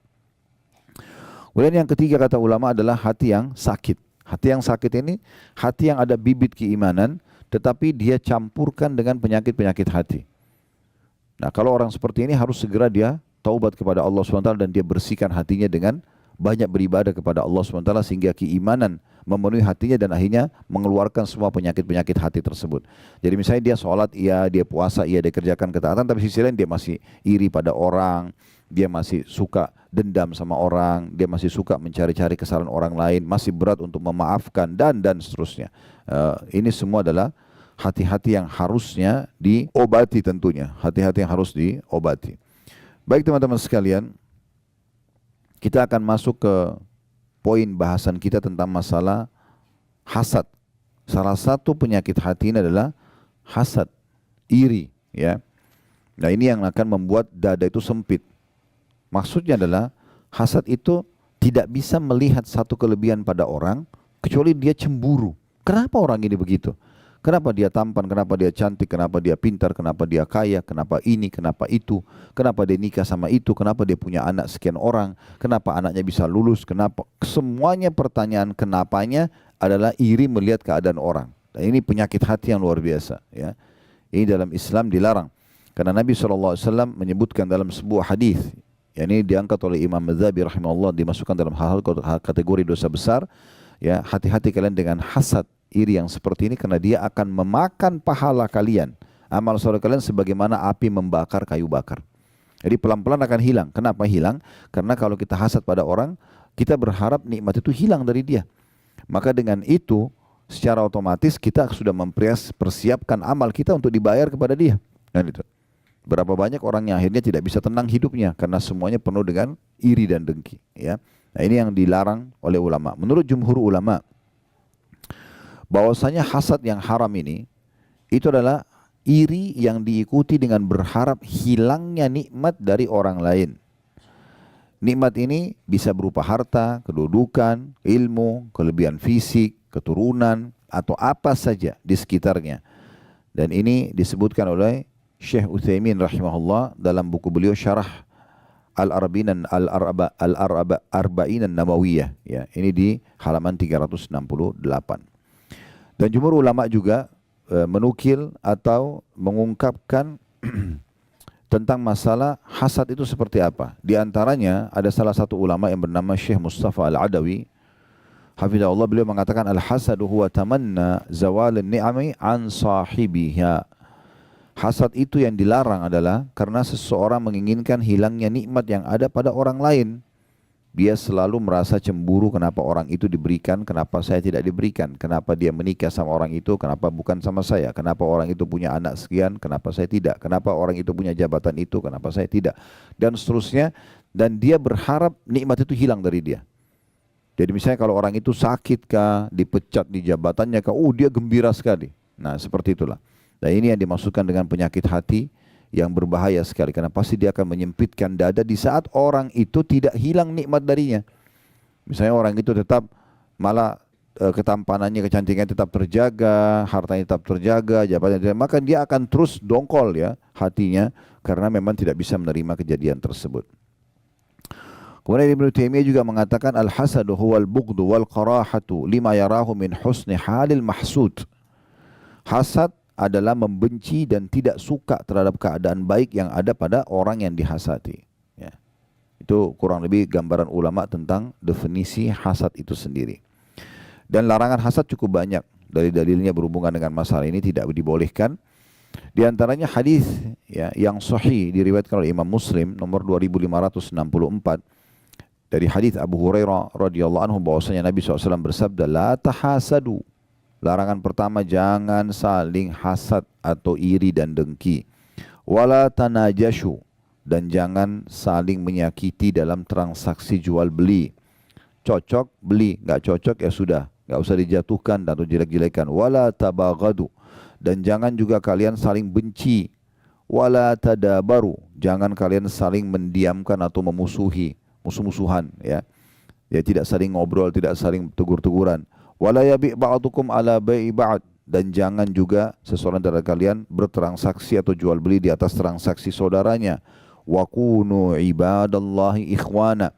Kemudian yang ketiga kata ulama adalah hati yang sakit. Hati yang sakit ini, hati yang ada bibit keimanan, tetapi dia campurkan dengan penyakit-penyakit hati. Nah, kalau orang seperti ini harus segera dia taubat kepada Allah SWT dan dia bersihkan hatinya dengan banyak beribadah kepada Allah SWT sehingga keimanan memenuhi hatinya dan akhirnya mengeluarkan semua penyakit-penyakit hati tersebut. Jadi misalnya dia sholat, iya, dia puasa, iya, dia kerjakan ketaatan, tapi sisi lain dia masih iri pada orang, dia masih suka dendam sama orang, dia masih suka mencari-cari kesalahan orang lain, masih berat untuk memaafkan dan seterusnya. Ini semua adalah hati-hati yang harusnya diobati tentunya, hati-hati yang harus diobati. Baik teman-teman sekalian, kita akan masuk ke poin bahasan kita tentang masalah hasad. Salah satu penyakit hati ini adalah hasad, iri, ya. Nah, ini yang akan membuat dada itu sempit. Maksudnya adalah hasad itu tidak bisa melihat satu kelebihan pada orang kecuali dia cemburu. Kenapa orang ini begitu? Kenapa dia tampan, kenapa dia cantik, kenapa dia pintar, kenapa dia kaya, kenapa ini, kenapa itu, kenapa dia nikah sama itu, kenapa dia punya anak sekian orang, kenapa anaknya bisa lulus, kenapa. Semuanya pertanyaan kenapanya adalah iri melihat keadaan orang. Dan ini penyakit hati yang luar biasa. Ya. Ini dalam Islam dilarang. Karena Nabi SAW menyebutkan dalam sebuah hadis, yang ini diangkat oleh Imam Madzhabi rahimahullah, dimasukkan dalam hal kategori dosa besar. Ya, hati-hati kalian dengan hasad, iri yang seperti ini, karena dia akan memakan pahala kalian, amal soleh kalian sebagaimana api membakar kayu bakar. Jadi pelan-pelan akan hilang. Kenapa hilang? Karena kalau kita hasad pada orang, kita berharap nikmat itu hilang dari dia. Maka dengan itu secara otomatis kita sudah mempersiapkan amal kita untuk dibayar kepada dia. Dan itu. Berapa banyak orang yang akhirnya tidak bisa tenang hidupnya karena semuanya penuh dengan iri dan dengki. Ya. Nah, ini yang dilarang oleh ulama. Menurut jumhur ulama, bahwasanya hasad yang haram ini itu adalah iri yang diikuti dengan berharap hilangnya nikmat dari orang lain. Nikmat ini bisa berupa harta, kedudukan, ilmu, kelebihan fisik, keturunan, atau apa saja di sekitarnya. Dan ini disebutkan oleh Syekh Utsaimin rahimahullah dalam buku beliau Syarah Al-Arba'in An-Nawawiyah. Ya, ini di halaman 368. Dan jumhur ulama juga menukil atau mengungkapkan tentang masalah hasad itu seperti apa. Di antaranya ada salah satu ulama yang bernama Syekh Mustafa Al-Adawi. Hafizahullah, beliau mengatakan al-hasadu huwa tamanna zawal ni'ami an sahibiha. Hasad itu yang dilarang adalah karena seseorang menginginkan hilangnya nikmat yang ada pada orang lain. Dia selalu merasa cemburu kenapa orang itu diberikan, kenapa saya tidak diberikan. Kenapa dia menikah sama orang itu, kenapa bukan sama saya. Kenapa orang itu punya anak sekian, kenapa saya tidak. Kenapa orang itu punya jabatan itu, kenapa saya tidak. Dan seterusnya. Dan dia berharap nikmat itu hilang dari dia. Jadi misalnya kalau orang itu sakit kah, dipecat di jabatannya kah, dia gembira sekali. Nah seperti itulah. Dan ini yang dimaksudkan dengan penyakit hati yang berbahaya sekali, karena pasti dia akan menyempitkan dada di saat orang itu tidak hilang nikmat darinya. Misalnya orang itu tetap malah ketampanannya, kecantikannya tetap terjaga, hartanya tetap terjaga, jabatannya terjaga, maka dia akan terus dongkol ya hatinya karena memang tidak bisa menerima kejadian tersebut. Kemudian Ibnu Taimiyah juga mengatakan al-hasadu huwal bughdu wal qarahatu lima yarahu min husni halil mahsud. Hasad adalah membenci dan tidak suka terhadap keadaan baik yang ada pada orang yang dihasati. Ya. Itu kurang lebih gambaran ulama tentang definisi hasad itu sendiri. Dan larangan hasad cukup banyak. Dari dalilnya berhubungan dengan masalah ini tidak dibolehkan. Di antaranya hadis ya, yang sahih diriwayatkan oleh Imam Muslim nomor 2564 dari hadis Abu Hurairah radhiyallahu anhu bahwasanya Nabi SAW bersabda, la tahasadu. Larangan pertama, jangan saling hasad atau iri dan dengki. Wala tanajashu, dan jangan saling menyakiti dalam transaksi jual beli. Cocok beli, nggak cocok ya sudah, nggak usah dijatuhkan atau jelek-jelekan. Wala tabaghadu, dan jangan juga kalian saling benci. Wala tadabaru, jangan kalian saling mendiamkan atau memusuhi, musuh-musuhan ya. Ya tidak saling ngobrol, tidak saling tegur-teguran. Wala yabi' ba'dukum ala bai'i ba'd, dan jangan juga seseorang dari kalian bertransaksi atau jual beli di atas transaksi saudaranya. Wa kunu ibadallahi ikhwana,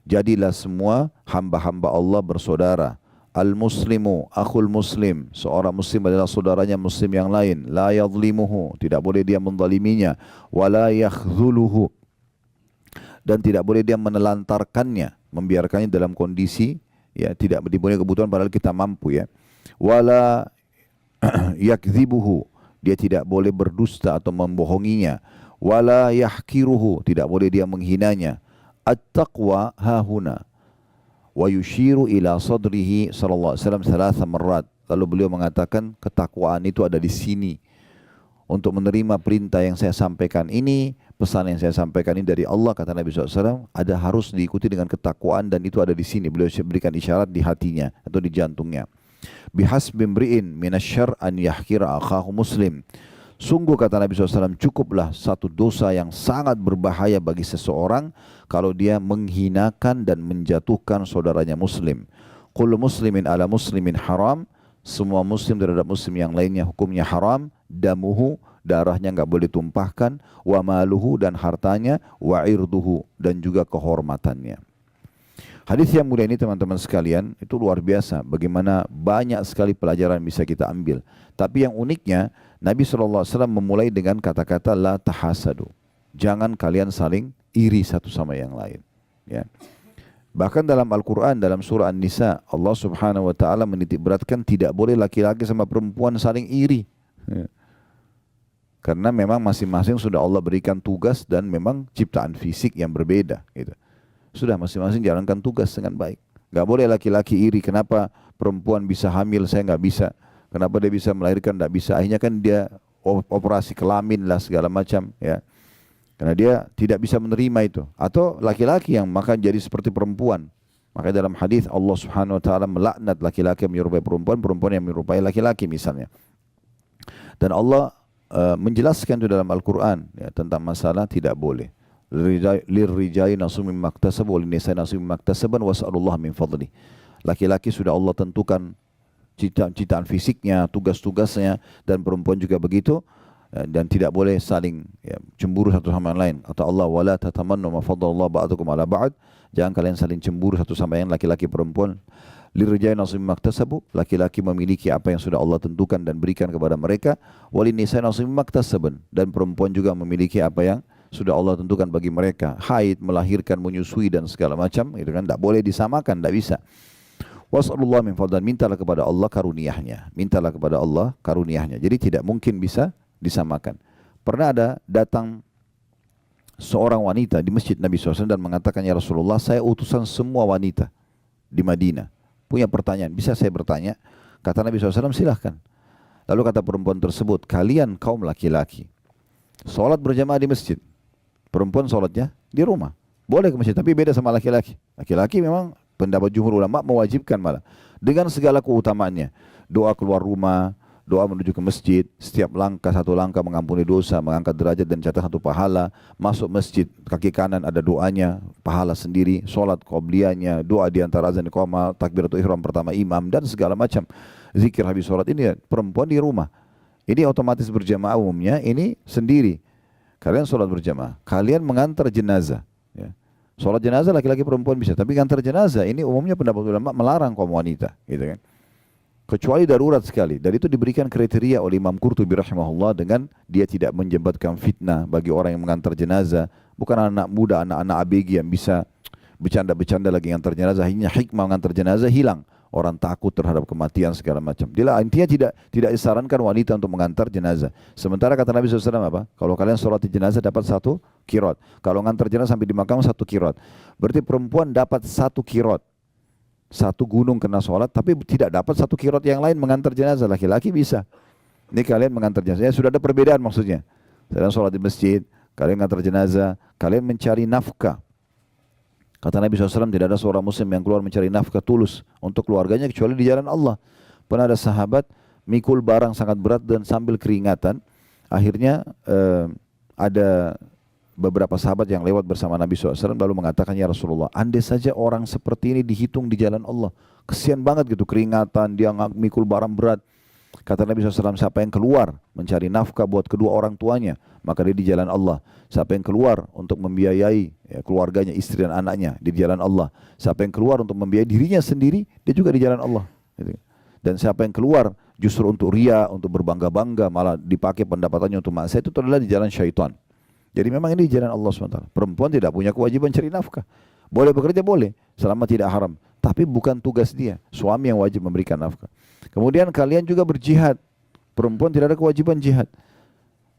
jadilah semua hamba-hamba Allah bersaudara. Al-muslimu akhul muslim, seorang muslim adalah saudaranya muslim yang lain. La yadhlimuhu, tidak boleh dia menzaliminya. Wala yakhdhuluhu, dan tidak boleh dia menelantarkannya, membiarkannya dalam kondisi ya tidak dipenuhi kebutuhan padahal kita mampu ya. Wala yakdzibuhu, dia tidak boleh berdusta atau membohonginya. wala yahkiruhu, tidak boleh dia menghinanya. At-taqwa hahuna, wa yushiru ila sadrihi sallallahu alaihi wasallam thalatha marrat. Lalu beliau mengatakan ketakwaan itu ada di sini. Untuk menerima perintah yang saya sampaikan ini, pesan yang saya sampaikan ini dari Allah, kata Nabi SAW, ada harus diikuti dengan ketakwaan, dan itu ada di sini. Beliau berikan isyarat di hatinya atau di jantungnya. Bihasbi imri'in minasyarr an yahkira akhahu muslim. Sungguh, kata Nabi SAW, cukuplah satu dosa yang sangat berbahaya bagi seseorang kalau dia menghinakan dan menjatuhkan saudaranya muslim. Kullu muslimin ala muslimin haram. Semua muslim terhadap muslim yang lainnya hukumnya haram. Damuhu, darahnya enggak boleh tumpahkan. Wa maluhu, dan hartanya. Wa irduhu, dan juga kehormatannya. Hadis yang mulia ini teman-teman sekalian, itu luar biasa. Bagaimana banyak sekali pelajaran bisa kita ambil. Tapi yang uniknya, Nabi SAW memulai dengan kata-kata la tahasadu. Jangan kalian saling iri satu sama yang lain. Ya. Bahkan dalam Al-Quran, dalam surah An-Nisa, Allah Subhanahu Wa Taala menitikberatkan tidak boleh laki-laki sama perempuan saling iri. Ya. Karena memang masing-masing sudah Allah berikan tugas dan memang ciptaan fisik yang berbeda. Gitu. Sudah masing-masing jalankan tugas dengan baik. Gak boleh laki-laki iri, kenapa perempuan bisa hamil, saya gak bisa. Kenapa dia bisa melahirkan, gak bisa. Akhirnya kan dia operasi kelamin lah segala macam. Ya. Karena dia tidak bisa menerima itu. Atau laki-laki yang maka jadi seperti perempuan. Makanya dalam hadis Allah Subhanahu Wa Taala melaknat laki-laki yang menyerupai perempuan, perempuan yang menyerupai laki-laki misalnya. Dan Allah menjelaskan itu dalam Al-Quran ya, tentang masalah tidak boleh. Lirrijali nasibun mimma iktasabu wa linnisa'i nasibun mimma iktasaban was'alullah min fadli. Laki-laki sudah Allah tentukan ciptaan fisiknya, tugas-tugasnya, dan perempuan juga begitu. Dan tidak boleh saling ya, cemburu satu sama yang lain. Kata Allah, wala tatamannu ma faddala ba'dukum ala ba'd. Jangan kalian saling cemburu satu sama yang laki-laki perempuan. Lirijali nasibun mimma iktasabu, laki-laki memiliki apa yang sudah Allah tentukan dan berikan kepada mereka. Walinnisa'i nasibun mimma iktasaban, dan perempuan juga memiliki apa yang sudah Allah tentukan bagi mereka. Haid, melahirkan, menyusui dan segala macam, itu kan tidak boleh disamakan, tidak bisa. Was'alullah min fadlan, mintalah kepada Allah karuniahnya. Mintalah kepada Allah karuniahnya. Jadi tidak mungkin bisa disamakan. Pernah ada datang seorang wanita di masjid Nabi SAW dan mengatakan, ya Rasulullah, saya utusan semua wanita di Madinah. Punya pertanyaan, bisa saya bertanya? Kata Nabi SAW, silahkan. Lalu kata perempuan tersebut, kalian kaum laki-laki, sholat berjamaah di masjid. Perempuan sholatnya di rumah. Boleh ke masjid, tapi beda sama laki-laki. Laki-laki memang pendapat jumhur ulama mewajibkan malah. Dengan segala keutamaannya. Doa keluar rumah, doa menuju ke masjid, setiap langkah satu langkah mengampuni dosa, mengangkat derajat dan catat satu pahala. Masuk masjid, kaki kanan ada doanya, pahala sendiri, sholat qobliyahnya, doa di antara azan iqamah, takbiratul ihram pertama imam, dan segala macam. Zikir habis sholat ini perempuan di rumah. Ini otomatis berjamaah umumnya, ini sendiri. Kalian sholat berjamaah, kalian mengantar jenazah. Ya. Sholat jenazah laki-laki perempuan bisa, tapi mengantar jenazah ini umumnya pendapat ulama melarang kaum wanita, gitu kan? Kecuali darurat sekali. Dan itu diberikan kriteria oleh Imam Qurtubi rahimahullah dengan dia tidak menjembatkan fitnah bagi orang yang mengantar jenazah. Bukan anak muda, anak-anak ABG yang bisa bercanda-bercanda lagi mengantar jenazah. Akhirnya hikmah mengantar jenazah hilang. Orang takut terhadap kematian segala macam. Dia intinya tidak disarankan wanita untuk mengantar jenazah. Sementara kata Nabi SAW apa? Kalau kalian sholat di jenazah dapat 1 qiraat. Kalau mengantar jenazah sampai di makam 1 qiraat. Berarti perempuan dapat 1 qiraat. 1 gunung kena sholat, tapi tidak dapat 1 qiraat yang lain mengantar jenazah. Laki-laki bisa. Ini kalian mengantar jenazah. Ya, sudah ada perbedaan maksudnya. Kalian sholat di masjid, kalian mengantar jenazah, kalian mencari nafkah. Kata Nabi SAW, tidak ada seorang muslim yang keluar mencari nafkah tulus untuk keluarganya kecuali di jalan Allah. Pernah ada sahabat mikul barang sangat berat dan sambil keringatan. Akhirnya ada beberapa sahabat yang lewat bersama Nabi SAW lalu mengatakan, ya Rasulullah, andai saja orang seperti ini dihitung di jalan Allah. Kesian banget gitu, keringatan, dia mikul barang berat. Kata Nabi SAW, siapa yang keluar mencari nafkah buat kedua orang tuanya, maka dia di jalan Allah. Siapa yang keluar untuk membiayai ya, keluarganya, istri dan anaknya, di jalan Allah. Siapa yang keluar untuk membiayai dirinya sendiri, dia juga di jalan Allah. Dan siapa yang keluar justru untuk ria, untuk berbangga-bangga, malah dipakai pendapatannya untuk maksiat, itu adalah di jalan syaitan. Jadi memang ini di jalan Allah SWT. Perempuan tidak punya kewajiban cari nafkah. Boleh bekerja, boleh, selama tidak haram. Tapi bukan tugas dia. Suami yang wajib memberikan nafkah. Kemudian kalian juga berjihad. Perempuan tidak ada kewajiban jihad.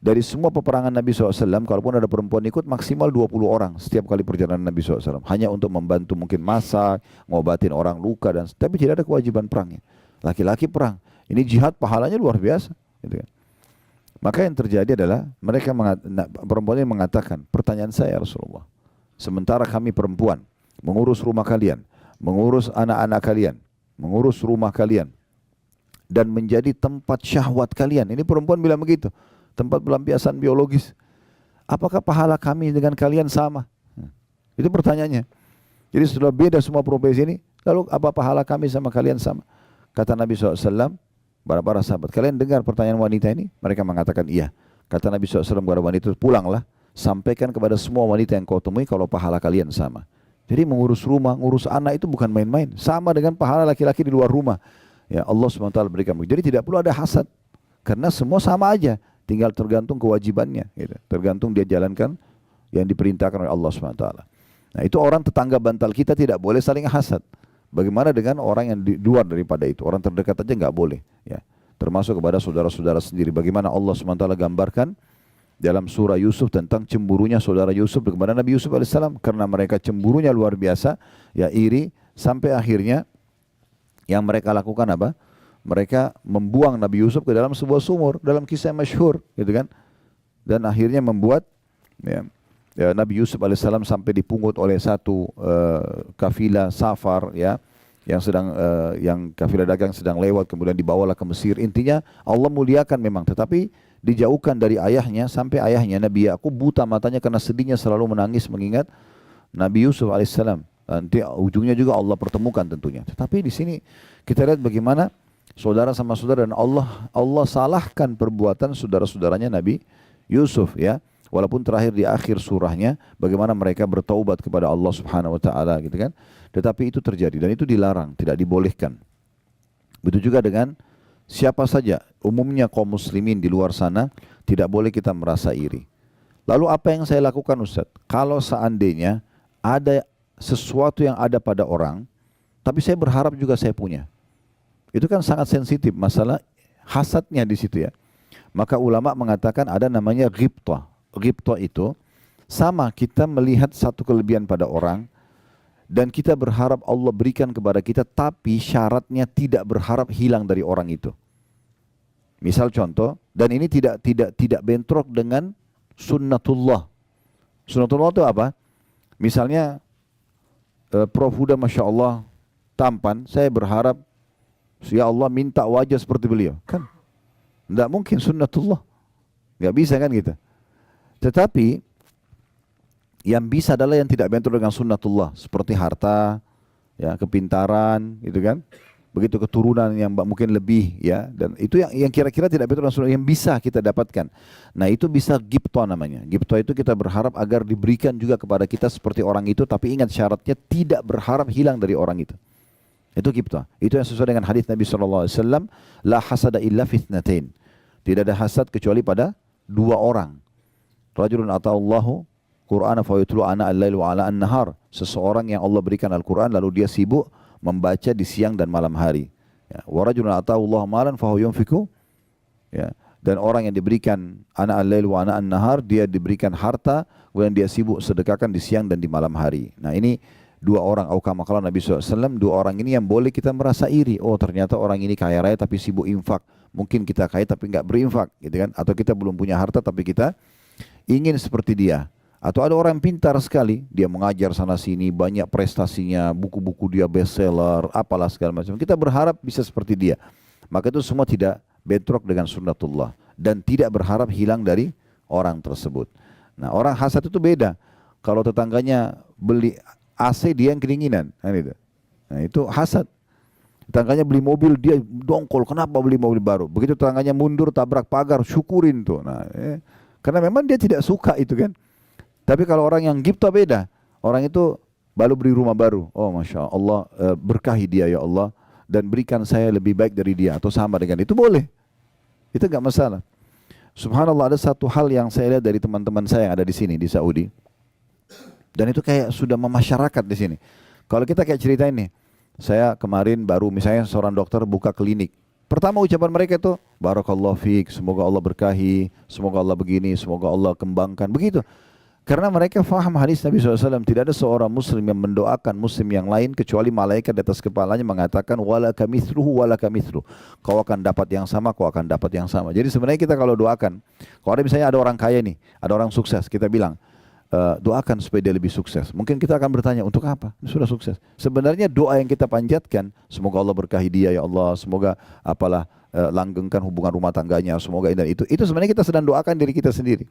dari semua peperangan Nabi SAW, kalaupun ada perempuan ikut, maksimal 20 orang setiap kali perjalanan Nabi SAW. Hanya untuk membantu mungkin masak, ngobatin orang luka, tapi tidak ada kewajiban perangnya. Laki-laki perang. Ini jihad pahalanya luar biasa. Gitu kan. Maka yang terjadi adalah perempuan ini mengatakan, pertanyaan saya Rasulullah, sementara kami perempuan mengurus rumah kalian, mengurus anak-anak kalian, mengurus rumah kalian, dan menjadi tempat syahwat kalian. Ini perempuan bilang begitu. Tempat pelampiasan biologis. Apakah pahala kami dengan kalian sama? Itu pertanyaannya. Jadi sudah beda semua profesi ini, lalu apa pahala kami sama kalian sama? Kata Nabi SAW, para sahabat, kalian dengar pertanyaan wanita ini? Mereka mengatakan iya. Kata Nabi SAW kepada wanita itu, pulanglah, sampaikan kepada semua wanita yang kau temui kalau pahala kalian sama. Jadi mengurus rumah, ngurus anak itu bukan main-main. Sama dengan pahala laki-laki di luar rumah. Ya Allah SWT berikan. Jadi tidak perlu ada hasad. Karena semua sama aja. Tinggal tergantung kewajibannya, gitu. Tergantung dia jalankan yang diperintahkan oleh Allah SWT. Nah itu orang tetangga bantal kita tidak boleh saling hasad. Bagaimana dengan orang yang di luar daripada itu? Orang terdekat aja nggak boleh. Ya. Termasuk kepada saudara-saudara sendiri. Bagaimana Allah SWT gambarkan dalam surah Yusuf tentang cemburunya saudara Yusuf kepada Nabi Yusuf AS. Karena mereka cemburunya luar biasa, ya iri, sampai akhirnya yang mereka lakukan apa? Mereka membuang Nabi Yusuf ke dalam sebuah sumur, dalam kisah yang masyhur, gitu kan? Dan akhirnya membuat Nabi Yusuf alaihissalam sampai dipungut oleh satu kafilah safar, ya, yang kafilah dagang sedang lewat, kemudian dibawalah ke Mesir. Intinya Allah muliakan memang, tetapi dijauhkan dari ayahnya sampai ayahnya Nabi Yakub buta matanya karena sedihnya selalu menangis mengingat Nabi Yusuf alaihissalam. Nanti ujungnya juga Allah pertemukan tentunya. Tetapi di sini kita lihat bagaimana saudara sama saudara, dan Allah salahkan perbuatan saudara-saudaranya Nabi Yusuf, ya. Walaupun terakhir di akhir surahnya bagaimana mereka bertaubat kepada Allah Subhanahu wa taala, gitu kan. Tetapi itu terjadi dan itu dilarang, tidak dibolehkan. Begitu juga dengan siapa saja, umumnya kaum muslimin di luar sana tidak boleh kita merasa iri. Lalu apa yang saya lakukan, Ustaz? Kalau seandainya ada sesuatu yang ada pada orang, tapi saya berharap juga saya punya. Itu kan sangat sensitif masalah hasadnya di situ, ya. Maka ulama mengatakan ada namanya ghibthah. Ghibthah itu sama kita melihat satu kelebihan pada orang dan kita berharap Allah berikan kepada kita, tapi syaratnya tidak berharap hilang dari orang itu. Misal contoh, dan ini tidak bentrok dengan sunnatullah. Sunnatullah itu apa? Misalnya Prof Huda Masya Allah tampan, saya berharap ya Allah minta wajah seperti beliau. Kan tidak mungkin sunnatullah, nggak bisa kan gitu. Tetapi yang bisa adalah yang tidak bentrok dengan sunnatullah, seperti harta, ya, kepintaran, gitu kan. Begitu keturunan yang mungkin lebih, ya, dan itu yang kira-kira tidak bentrok dengan sunnah, yang bisa kita dapatkan. Nah itu bisa ghibthah namanya. Ghibthah itu kita berharap agar diberikan juga kepada kita seperti orang itu, tapi ingat syaratnya tidak berharap hilang dari orang itu. Itu ghibthah. Itu yang sesuai dengan hadis Nabi SAW, la hasada illa fitnatain. Tidak ada hasad kecuali pada dua orang. Rajulun ata'allahu Qur'ana fa yutlu ana al-lail wa ala an-nahar. Seseorang yang Allah berikan Al-Qur'an lalu dia sibuk membaca di siang dan malam hari. Ya. Wa rajulun ata'allahu malan fa huwa yunfiqu. Ya. Dan orang yang diberikan ana al-lail wa ana an-nahar, dia diberikan harta kemudian dia sibuk sedekahkan di siang dan di malam hari. Nah ini dua orang, au kama qala Nabi SAW, dua orang ini yang boleh kita merasa iri. Oh ternyata orang ini kaya raya tapi sibuk infak. Mungkin kita kaya tapi enggak berinfak, gitu kan? Atau kita belum punya harta tapi kita ingin seperti dia. Atau ada orang pintar sekali, dia mengajar sana sini, banyak prestasinya, buku-buku dia bestseller, apalah segala macam. Kita berharap bisa seperti dia. Maka itu semua tidak bentrok dengan sunnatullah dan tidak berharap hilang dari orang tersebut. Nah, orang hasad itu beda. Kalau tetangganya beli AC, dia yang kedinginan. Nah, itu hasad. Tetangganya beli mobil, dia dongkol, kenapa beli mobil baru? Begitu tetangganya mundur, tabrak pagar, syukurin tuh. Nah, karena memang dia tidak suka itu kan. Tapi kalau orang yang ghibthah beda. Orang itu baru beli rumah baru. Oh Masya Allah, berkahi dia ya Allah. Dan berikan saya lebih baik dari dia. Atau sama dengan itu boleh. Itu enggak masalah. Subhanallah, ada satu hal yang saya lihat dari teman-teman saya yang ada di sini, di Saudi. Dan itu kayak sudah memasyarakat di sini. Kalau kita kayak cerita ini. Saya kemarin baru misalnya seorang dokter buka klinik. Pertama ucapan mereka itu, Barakallahu fiik, semoga Allah berkahi, semoga Allah begini, semoga Allah kembangkan. Begitu. Karena mereka faham hadis Nabi SAW, tidak ada seorang muslim yang mendoakan muslim yang lain kecuali malaikat di atas kepalanya mengatakan wala kamithluhu wala kamithlu. Kau akan dapat yang sama, kau akan dapat yang sama. Jadi sebenarnya kita kalau doakan, kalau ada misalnya ada orang kaya nih, ada orang sukses, kita bilang doakan supaya dia lebih sukses. Mungkin kita akan bertanya, untuk apa? Sudah sukses. Sebenarnya doa yang kita panjatkan, semoga Allah berkahi dia ya Allah, semoga apalah langgengkan hubungan rumah tangganya, semoga ini dan itu sebenarnya kita sedang doakan diri kita sendiri.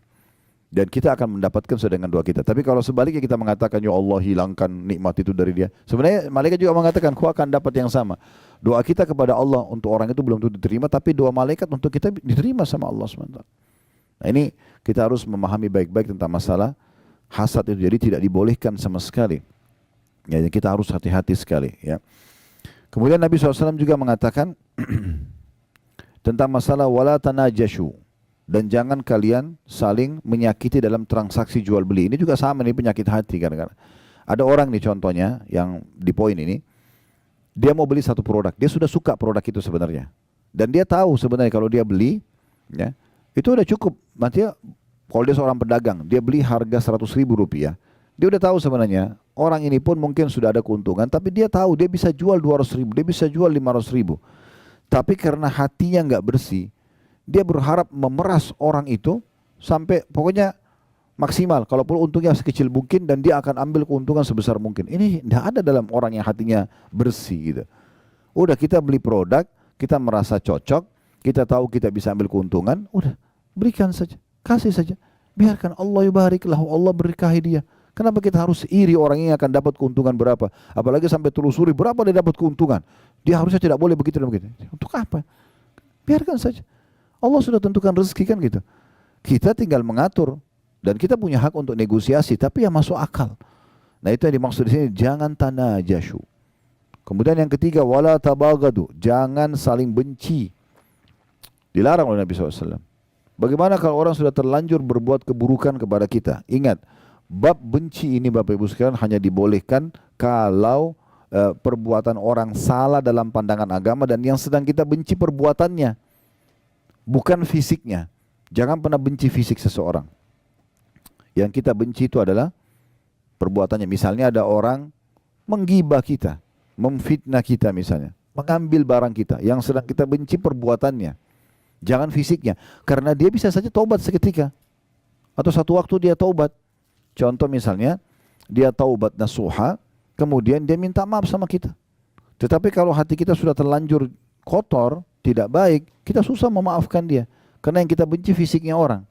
Dan kita akan mendapatkan sesuai dengan doa kita. Tapi kalau sebaliknya kita mengatakan, ya Allah hilangkan nikmat itu dari dia. Sebenarnya malaikat juga mengatakan, kau akan dapat yang sama. Doa kita kepada Allah untuk orang itu belum tentu diterima, tapi doa malaikat untuk kita diterima sama Allah SWT. Nah ini kita harus memahami baik-baik tentang masalah hasad itu. Jadi tidak dibolehkan sama sekali. Ya, kita harus hati-hati sekali. Ya. Kemudian Nabi SAW juga mengatakan tentang masalah wala tanajashu. Dan jangan kalian saling menyakiti dalam transaksi jual beli. Ini juga sama nih penyakit hati kadang-kadang. Ada orang nih contohnya yang di poin ini, dia mau beli satu produk, dia sudah suka produk itu sebenarnya. Dan dia tahu sebenarnya kalau dia beli, ya, itu udah cukup. Nanti kalau dia seorang pedagang, dia beli harga 100.000 rupiah. Dia udah tahu sebenarnya, orang ini pun mungkin sudah ada keuntungan, tapi dia tahu dia bisa jual 200.000, dia bisa jual 500.000. Tapi karena hatinya nggak bersih, dia berharap memeras orang itu sampai pokoknya maksimal. Kalaupun untungnya sekecil mungkin dan dia akan ambil keuntungan sebesar mungkin. Ini tidak ada dalam orang yang hatinya bersih gitu. Udah kita beli produk, kita merasa cocok, kita tahu kita bisa ambil keuntungan, udah berikan saja, kasih saja. Biarkan Allah yubarik lahu, Allah berkahi dia. Kenapa kita harus iri orang ini akan dapat keuntungan berapa? Apalagi sampai telusuri berapa dia dapat keuntungan. Dia harusnya tidak boleh begitu dan begitu. Untuk apa? Biarkan saja. Allah sudah tentukan rezeki kan gitu. Kita tinggal mengatur dan kita punya hak untuk negosiasi, tapi yang masuk akal. Nah itu yang dimaksud di sini, jangan tanajashu. Kemudian yang ketiga, wala tabagadu, jangan saling benci. Dilarang oleh Nabi SAW. Bagaimana kalau orang sudah terlanjur berbuat keburukan kepada kita? Ingat, bab benci ini Bapak Ibu sekalian hanya dibolehkan kalau perbuatan orang salah dalam pandangan agama dan yang sedang kita benci perbuatannya, bukan fisiknya. Jangan pernah benci fisik seseorang. Yang kita benci itu adalah perbuatannya. Misalnya ada orang menggibah kita, memfitnah kita misalnya, mengambil barang kita, yang sedang kita benci perbuatannya. Jangan fisiknya, karena dia bisa saja taubat seketika. Atau satu waktu dia taubat. Contoh misalnya, dia taubat nasuha, kemudian dia minta maaf sama kita. Tetapi kalau hati kita sudah terlanjur kotor, tidak baik, kita susah memaafkan dia. Karena yang kita benci fisiknya orang.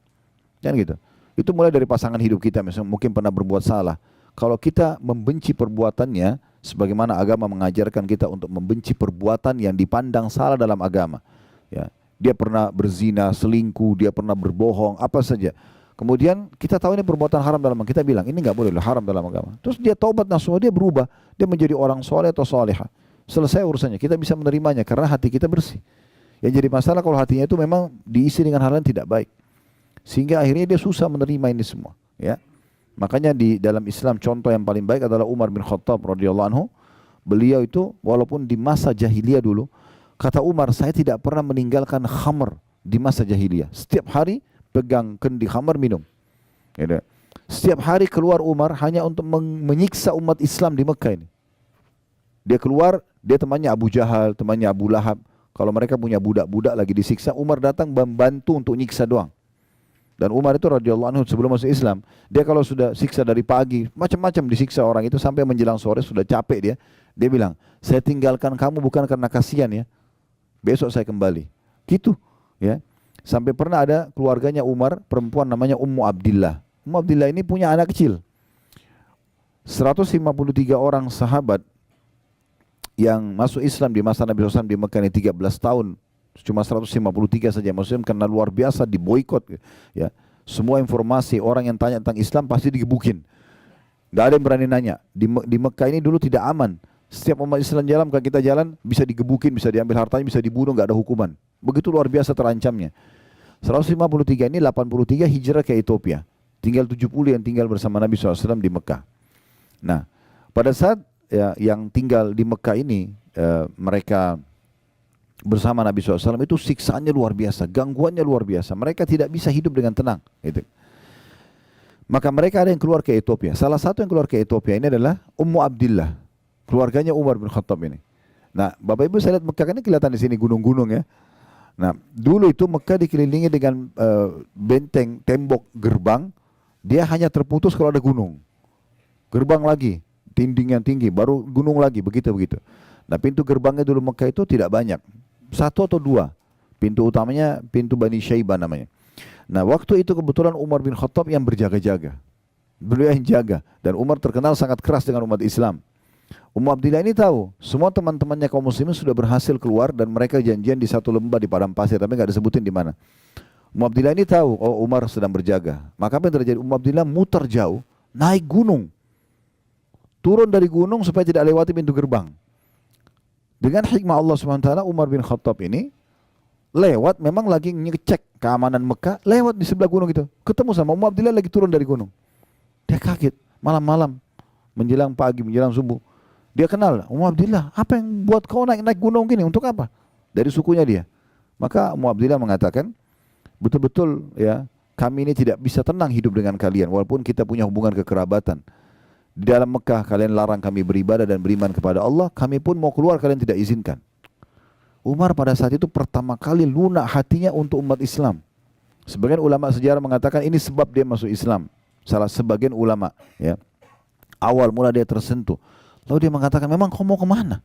Kan gitu. Itu mulai dari pasangan hidup kita, misalnya mungkin pernah berbuat salah. Kalau kita membenci perbuatannya, sebagaimana agama mengajarkan kita untuk membenci perbuatan yang dipandang salah dalam agama. Ya, dia pernah berzina, selingkuh, dia pernah berbohong, apa saja. Kemudian kita tahu ini perbuatan haram dalam agama, kita bilang ini nggak boleh, haram dalam agama. Terus dia taubat nasuha, dia berubah, dia menjadi orang soleh atau soleha. Selesai urusannya, kita bisa menerimanya karena hati kita bersih. Yang jadi masalah kalau hatinya itu memang diisi dengan hal yang tidak baik. Sehingga akhirnya dia susah menerima ini semua. Ya. Makanya di dalam Islam contoh yang paling baik adalah Umar bin Khattab radhiyallahu anhu. Beliau itu walaupun di masa jahiliyah dulu, kata Umar, saya tidak pernah meninggalkan khamr di masa jahiliyah. Setiap hari pegang kendi khamr minum. Ya. Setiap hari keluar Umar hanya untuk menyiksa umat Islam di Mekah ini. Dia keluar, dia temannya Abu Jahal, temannya Abu Lahab. Kalau mereka punya budak-budak lagi disiksa, Umar datang membantu untuk nyiksa doang. Dan Umar itu radhiyallahu anhu sebelum masuk Islam, dia kalau sudah siksa dari pagi, macam-macam disiksa orang itu sampai menjelang sore sudah capek dia. Dia bilang, saya tinggalkan kamu bukan karena kasihan ya, besok saya kembali. Gitu, ya. Sampai pernah ada keluarganya Umar, perempuan namanya Ummu Abdillah. Ummu Abdillah ini punya anak kecil. 153 orang sahabat yang masuk Islam di masa Nabi SAW di Mekah ini 13 tahun, cuma 153 saja Muslim karena luar biasa diboikot. Ya. Semua informasi orang yang tanya tentang Islam pasti digebukin. Gak ada yang berani nanya. Di Mekah ini dulu tidak aman. Setiap umat Islam jalan, kalau kita jalan bisa digebukin, bisa diambil hartanya, bisa dibunuh, gak ada hukuman. Begitu luar biasa terancamnya. 153 ini 83 hijrah ke Ethiopia. Tinggal 70 yang tinggal bersama Nabi SAW di Mekah. Nah, pada saat ya, yang tinggal di Mekah ini mereka bersama Nabi SAW itu siksaannya luar biasa, gangguannya luar biasa. Mereka tidak bisa hidup dengan tenang. Gitu. Maka mereka ada yang keluar ke Ethiopia. Salah satu yang keluar ke Ethiopia ini adalah Ummu Abdillah, keluarganya Umar bin Khattab ini. Nah, Bapak Ibu saya lihat Mekah ini kelihatan di sini gunung-gunung ya. Nah, dulu itu Mekah dikelilingi dengan benteng, tembok, gerbang. Dia hanya terputus kalau ada gunung. Gerbang lagi, dinding yang tinggi, baru gunung lagi, begitu-begitu. Nah, pintu gerbangnya dulu Mekah itu tidak banyak. Satu atau dua. Pintu utamanya pintu Bani Syaibah namanya. Nah, waktu itu kebetulan Umar bin Khattab yang berjaga-jaga. Beliau yang jaga. Dan Umar terkenal sangat keras dengan umat Islam. Ummu Abdillah ini tahu, semua teman-temannya kaum muslimin sudah berhasil keluar dan mereka janjian di satu lembah di padang pasir, tapi nggak disebutin di mana. Ummu Abdillah ini tahu, oh Umar sedang berjaga. Maka apa yang terjadi? Ummu Abdillah muter jauh, naik gunung. Turun dari gunung supaya tidak lewati pintu gerbang. Dengan hikmah Allah SWT, Umar bin Khattab ini lewat, memang lagi ngecek keamanan Mekah, lewat di sebelah gunung itu. Ketemu sama Ummu Abdillah lagi turun dari gunung. Dia kaget, malam-malam, menjelang pagi, menjelang subuh. Dia kenal, Ummu Abdillah, apa yang buat kau naik gunung gini, untuk apa? Dari sukunya dia. Maka Ummu Abdillah mengatakan, betul-betul ya, kami ini tidak bisa tenang hidup dengan kalian, walaupun kita punya hubungan kekerabatan. Di dalam Mekah kalian larang kami beribadah dan beriman kepada Allah, kami pun mau keluar kalian tidak izinkan. Umar pada saat itu pertama kali lunak hatinya untuk umat Islam. Sebagian ulama sejarah mengatakan ini sebab dia masuk Islam. Salah sebagian ulama ya. Awal mula dia tersentuh. Lalu dia mengatakan, memang kau mau kemana?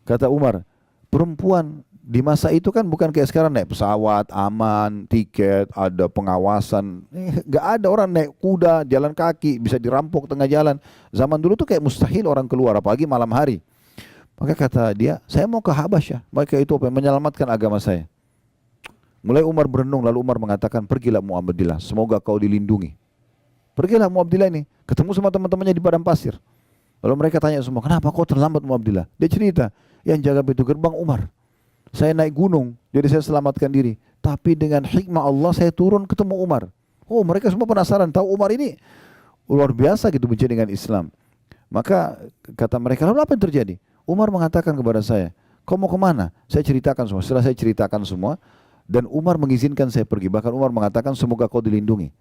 Kata Umar, perempuan di masa itu kan bukan kayak sekarang naik pesawat, aman, tiket, ada pengawasan. Gak ada, orang naik kuda, jalan kaki, bisa dirampok tengah jalan. Zaman dulu tuh kayak mustahil orang keluar, apalagi malam hari. Maka kata dia, saya mau ke Habasyah, mereka itu menyelamatkan agama saya. Mulai Umar berenung, lalu Umar mengatakan, pergilah Ummu Abdillah, semoga kau dilindungi. Pergilah Ummu Abdillah ini, ketemu sama teman-temannya di padang pasir. Lalu mereka tanya semua, kenapa kau terlambat Ummu Abdillah? Dia cerita, yang jaga pintu gerbang Umar. Saya naik gunung, jadi saya selamatkan diri. Tapi dengan hikmah Allah saya turun ketemu Umar. Oh, mereka semua penasaran, tahu Umar ini luar biasa gitu benci dengan Islam. Maka kata mereka, lalu apa yang terjadi? Umar mengatakan kepada saya, kau mau kemana? Saya ceritakan semua. Setelah saya ceritakan semua, dan Umar mengizinkan saya pergi. Bahkan Umar mengatakan, semoga kau dilindungi.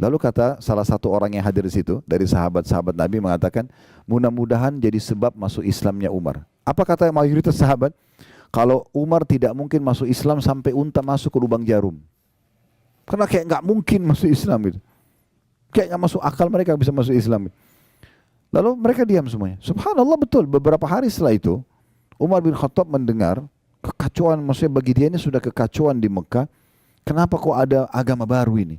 Lalu kata salah satu orang yang hadir di situ dari sahabat-sahabat Nabi mengatakan, mudah-mudahan jadi sebab masuk Islamnya Umar. Apa kata mayoritas sahabat? Kalau Umar tidak mungkin masuk Islam sampai unta masuk ke lubang jarum. Karena kayak nggak mungkin masuk Islam gitu. Kayak nggak masuk akal mereka bisa masuk Islam. Lalu mereka diam semuanya. Subhanallah, betul. Beberapa hari setelah itu, Umar bin Khattab mendengar kekacauan, maksudnya bagi dia ini sudah kekacauan di Mekah. Kenapa kok ada agama baru ini?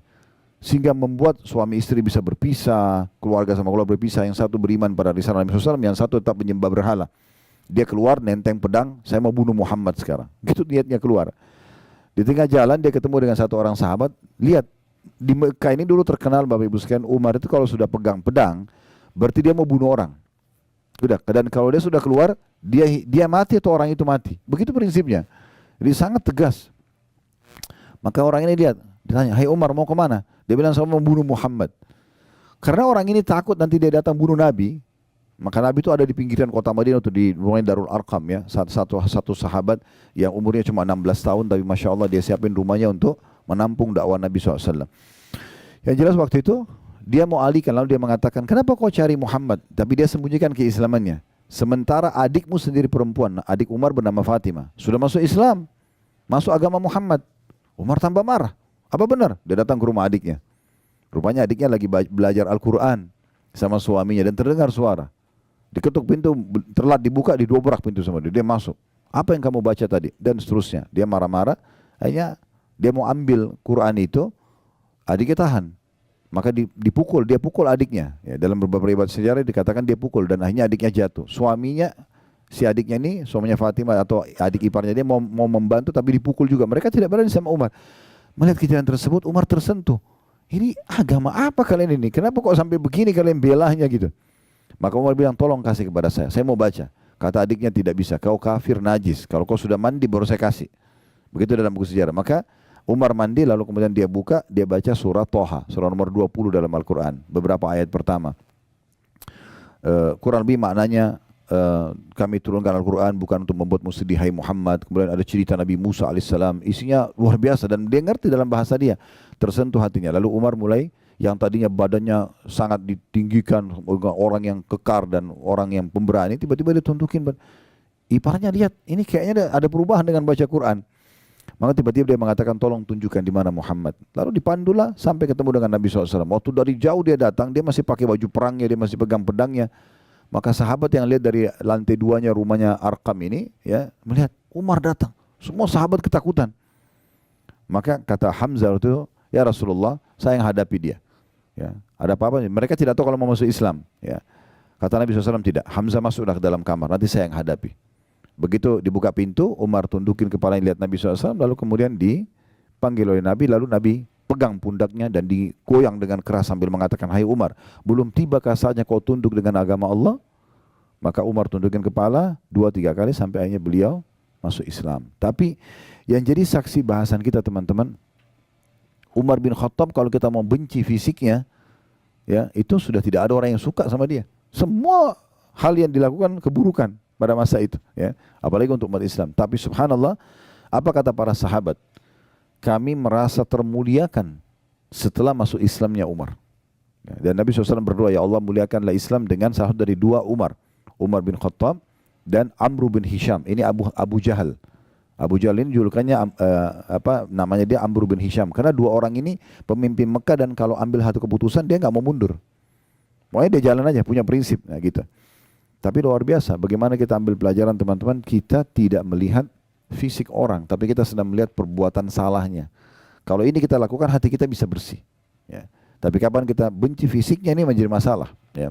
Sehingga membuat suami istri bisa berpisah, keluarga sama keluarga berpisah. Yang satu beriman pada risalah Nabi SAW, yang satu tetap menyembah berhala. Dia keluar nenteng pedang, saya mau bunuh Muhammad sekarang. Gitu niatnya keluar. Di tengah jalan dia ketemu dengan satu orang sahabat. Lihat, di Mekah ini dulu terkenal Bapak Ibu sekalian, Umar itu kalau sudah pegang pedang, berarti dia mau bunuh orang. Udah, dan kalau dia sudah keluar, dia mati atau orang itu mati. Begitu prinsipnya. Jadi sangat tegas. Maka orang ini lihat, ditanya, hai Umar mau kemana? Dia bilang, saya mau membunuh Muhammad. Karena orang ini takut nanti dia datang bunuh Nabi. Maka Nabi itu ada di pinggiran kota Madinah, itu di rumahnya Darul Arqam ya. Satu sahabat yang umurnya cuma 16 tahun, tapi Masya Allah dia siapin rumahnya untuk menampung dakwah Nabi SAW. Yang jelas waktu itu, dia mau alihkan, lalu dia mengatakan, kenapa kau cari Muhammad? Tapi dia sembunyikan keislamannya. Sementara adikmu sendiri perempuan, adik Umar bernama Fatimah, sudah masuk Islam, masuk agama Muhammad. Umar tambah marah. Apa benar? Dia datang ke rumah adiknya. Rupanya adiknya lagi belajar Al-Quran sama suaminya dan terdengar suara. Diketuk pintu, terlat dibuka, didobrak pintu sama dia. Dia masuk. Apa yang kamu baca tadi? Dan seterusnya. Dia marah-marah. Akhirnya dia mau ambil Quran itu, adiknya tahan. Maka dipukul, dia pukul adiknya. Ya, dalam beberapa riwayat sejarah dikatakan dia pukul dan akhirnya adiknya jatuh. Suaminya, si adiknya ini, suaminya Fatimah atau adik iparnya dia mau membantu tapi dipukul juga. Mereka tidak berani sama Umar. Melihat kejadian tersebut, Umar tersentuh. Ini agama apa kalian ini? Kenapa kok sampai begini kalian belahnya gitu? Maka Umar bilang, tolong kasih kepada saya mau baca. Kata adiknya, tidak bisa, kau kafir najis. Kalau kau sudah mandi baru saya kasih. Begitu dalam buku sejarah. Maka Umar mandi lalu kemudian dia buka, dia baca surah Toha, surah nomor 20 dalam Al-Quran. Beberapa ayat pertama. Kurang lebih maknanya, kami turunkan Al-Quran bukan untuk membuat musydih, hai Muhammad. Kemudian ada cerita Nabi Musa alaihissalam, isinya luar biasa dan dia ngerti dalam bahasa dia, tersentuh hatinya. Lalu Umar mulai, yang tadinya badannya sangat ditinggikan, orang yang kekar dan orang yang pemberani, tiba-tiba ditunjukin, iparnya lihat, ini kayaknya ada perubahan dengan baca Quran. Maka tiba-tiba dia mengatakan, tolong tunjukkan di mana Muhammad. Lalu dipandulah sampai ketemu dengan Nabi SAW. Waktu dari jauh dia datang, dia masih pakai baju perangnya, dia masih pegang pedangnya. Maka sahabat yang lihat dari lantai 2-nya rumahnya Arqam ini, ya, melihat Umar datang. Semua sahabat ketakutan. Maka kata Hamzah itu, ya Rasulullah, saya yang hadapi dia. Ya, ada apa-apa? Mereka tidak tahu kalau mau masuk Islam. Ya. Kata Nabi SAW tidak. Hamzah masuklah ke dalam kamar. Nanti saya yang hadapi. Begitu dibuka pintu, Umar tundukin kepalanya lihat Nabi SAW. Lalu kemudian dipanggil oleh Nabi. Lalu Nabi pegang pundaknya dan digoyang dengan keras sambil mengatakan, hai Umar, belum tibakah saatnya kau tunduk dengan agama Allah? Maka Umar tundukin kepala 2-3 kali sampai akhirnya beliau masuk Islam. Tapi yang jadi saksi bahasan kita teman-teman, Umar bin Khattab kalau kita mau benci fisiknya, ya itu sudah tidak ada orang yang suka sama dia. Semua hal yang dilakukan keburukan pada masa itu, ya. Apalagi untuk umat Islam. Tapi subhanallah, apa kata para sahabat? Kami merasa termuliakan setelah masuk Islamnya Umar. Ya, dan Nabi SAW berdoa, ya Allah muliakanlah Islam dengan salah dari 2 Umar. Umar bin Khattab dan Amr bin Hisham. Ini Abu Jahal. Abu Jahal ini julukannya namanya dia Amr bin Hisham. Karena 2 orang ini pemimpin Mekah dan kalau ambil satu keputusan dia nggak mau mundur. Pokoknya dia jalan aja, punya prinsip, nah gitu. Tapi luar biasa, bagaimana kita ambil pelajaran teman-teman, kita tidak melihat fisik orang, tapi kita sedang melihat perbuatan salahnya. Kalau ini kita lakukan, hati kita bisa bersih. Ya. Tapi kapan kita benci fisiknya, ini menjadi masalah. Ya.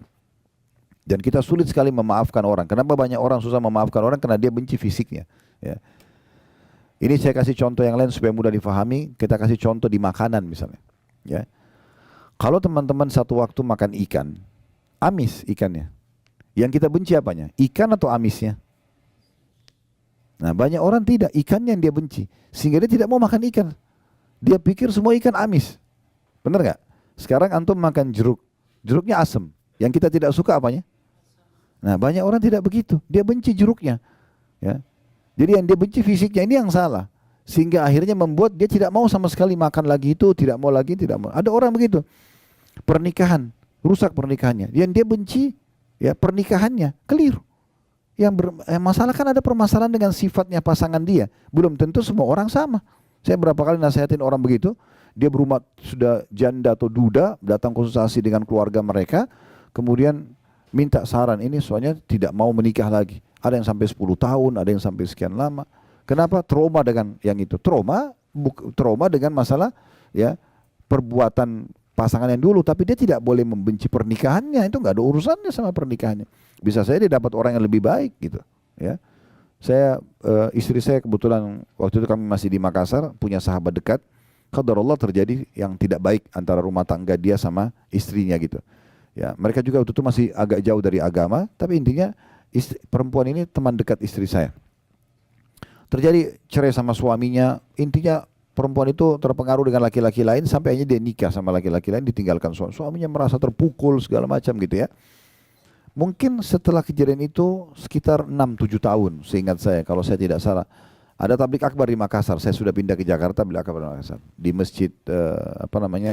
Dan kita sulit sekali memaafkan orang. Kenapa banyak orang susah memaafkan orang? Karena dia benci fisiknya. Ya. Ini saya kasih contoh yang lain supaya mudah difahami. Kita kasih contoh di makanan misalnya. Ya. Kalau teman-teman satu waktu makan ikan, amis ikannya. Yang kita benci apanya? Ikan atau amisnya? Nah banyak orang tidak, ikannya yang dia benci. Sehingga dia tidak mau makan ikan. Dia pikir semua ikan amis. Benar nggak? Sekarang antum makan jeruk. Jeruknya asam. Yang kita tidak suka apanya? Nah banyak orang tidak begitu. Dia benci jeruknya. Ya. Jadi yang dia benci fisiknya ini yang salah. Sehingga akhirnya membuat dia tidak mau sama sekali makan lagi itu. Tidak mau lagi, tidak mau. Ada orang begitu. Pernikahan. Rusak pernikahannya. Yang dia benci, ya pernikahannya keliru. Masalah kan ada permasalahan dengan sifatnya pasangan dia. Belum tentu semua orang sama. Saya berapa kali nasihatin orang begitu. Dia berumah sudah janda atau duda, datang konsultasi dengan keluarga mereka. Kemudian minta saran, ini soalnya tidak mau menikah lagi. Ada yang sampai 10 tahun, ada yang sampai sekian lama. Kenapa? Trauma dengan yang itu. Trauma dengan masalah ya perbuatan pasangan yang dulu, tapi dia tidak boleh membenci pernikahannya. Itu nggak ada urusannya sama pernikahannya. Bisa saja dia dapat orang yang lebih baik gitu. Ya, istri saya kebetulan waktu itu kami masih di Makassar, punya sahabat dekat. Qadarullah terjadi yang tidak baik antara rumah tangga dia sama istrinya gitu. Ya, mereka juga waktu itu masih agak jauh dari agama, tapi intinya perempuan ini teman dekat istri saya. Terjadi cerai sama suaminya, intinya perempuan itu terpengaruh dengan laki-laki lain sampai akhirnya dia nikah sama laki-laki lain, ditinggalkan suaminya, merasa terpukul segala macam gitu ya. Mungkin setelah kejadian itu sekitar 6-7 tahun seingat saya kalau saya tidak salah. Ada tablik akbar di Makassar, saya sudah pindah ke Jakarta, tablik akbar di Makassar. Di masjid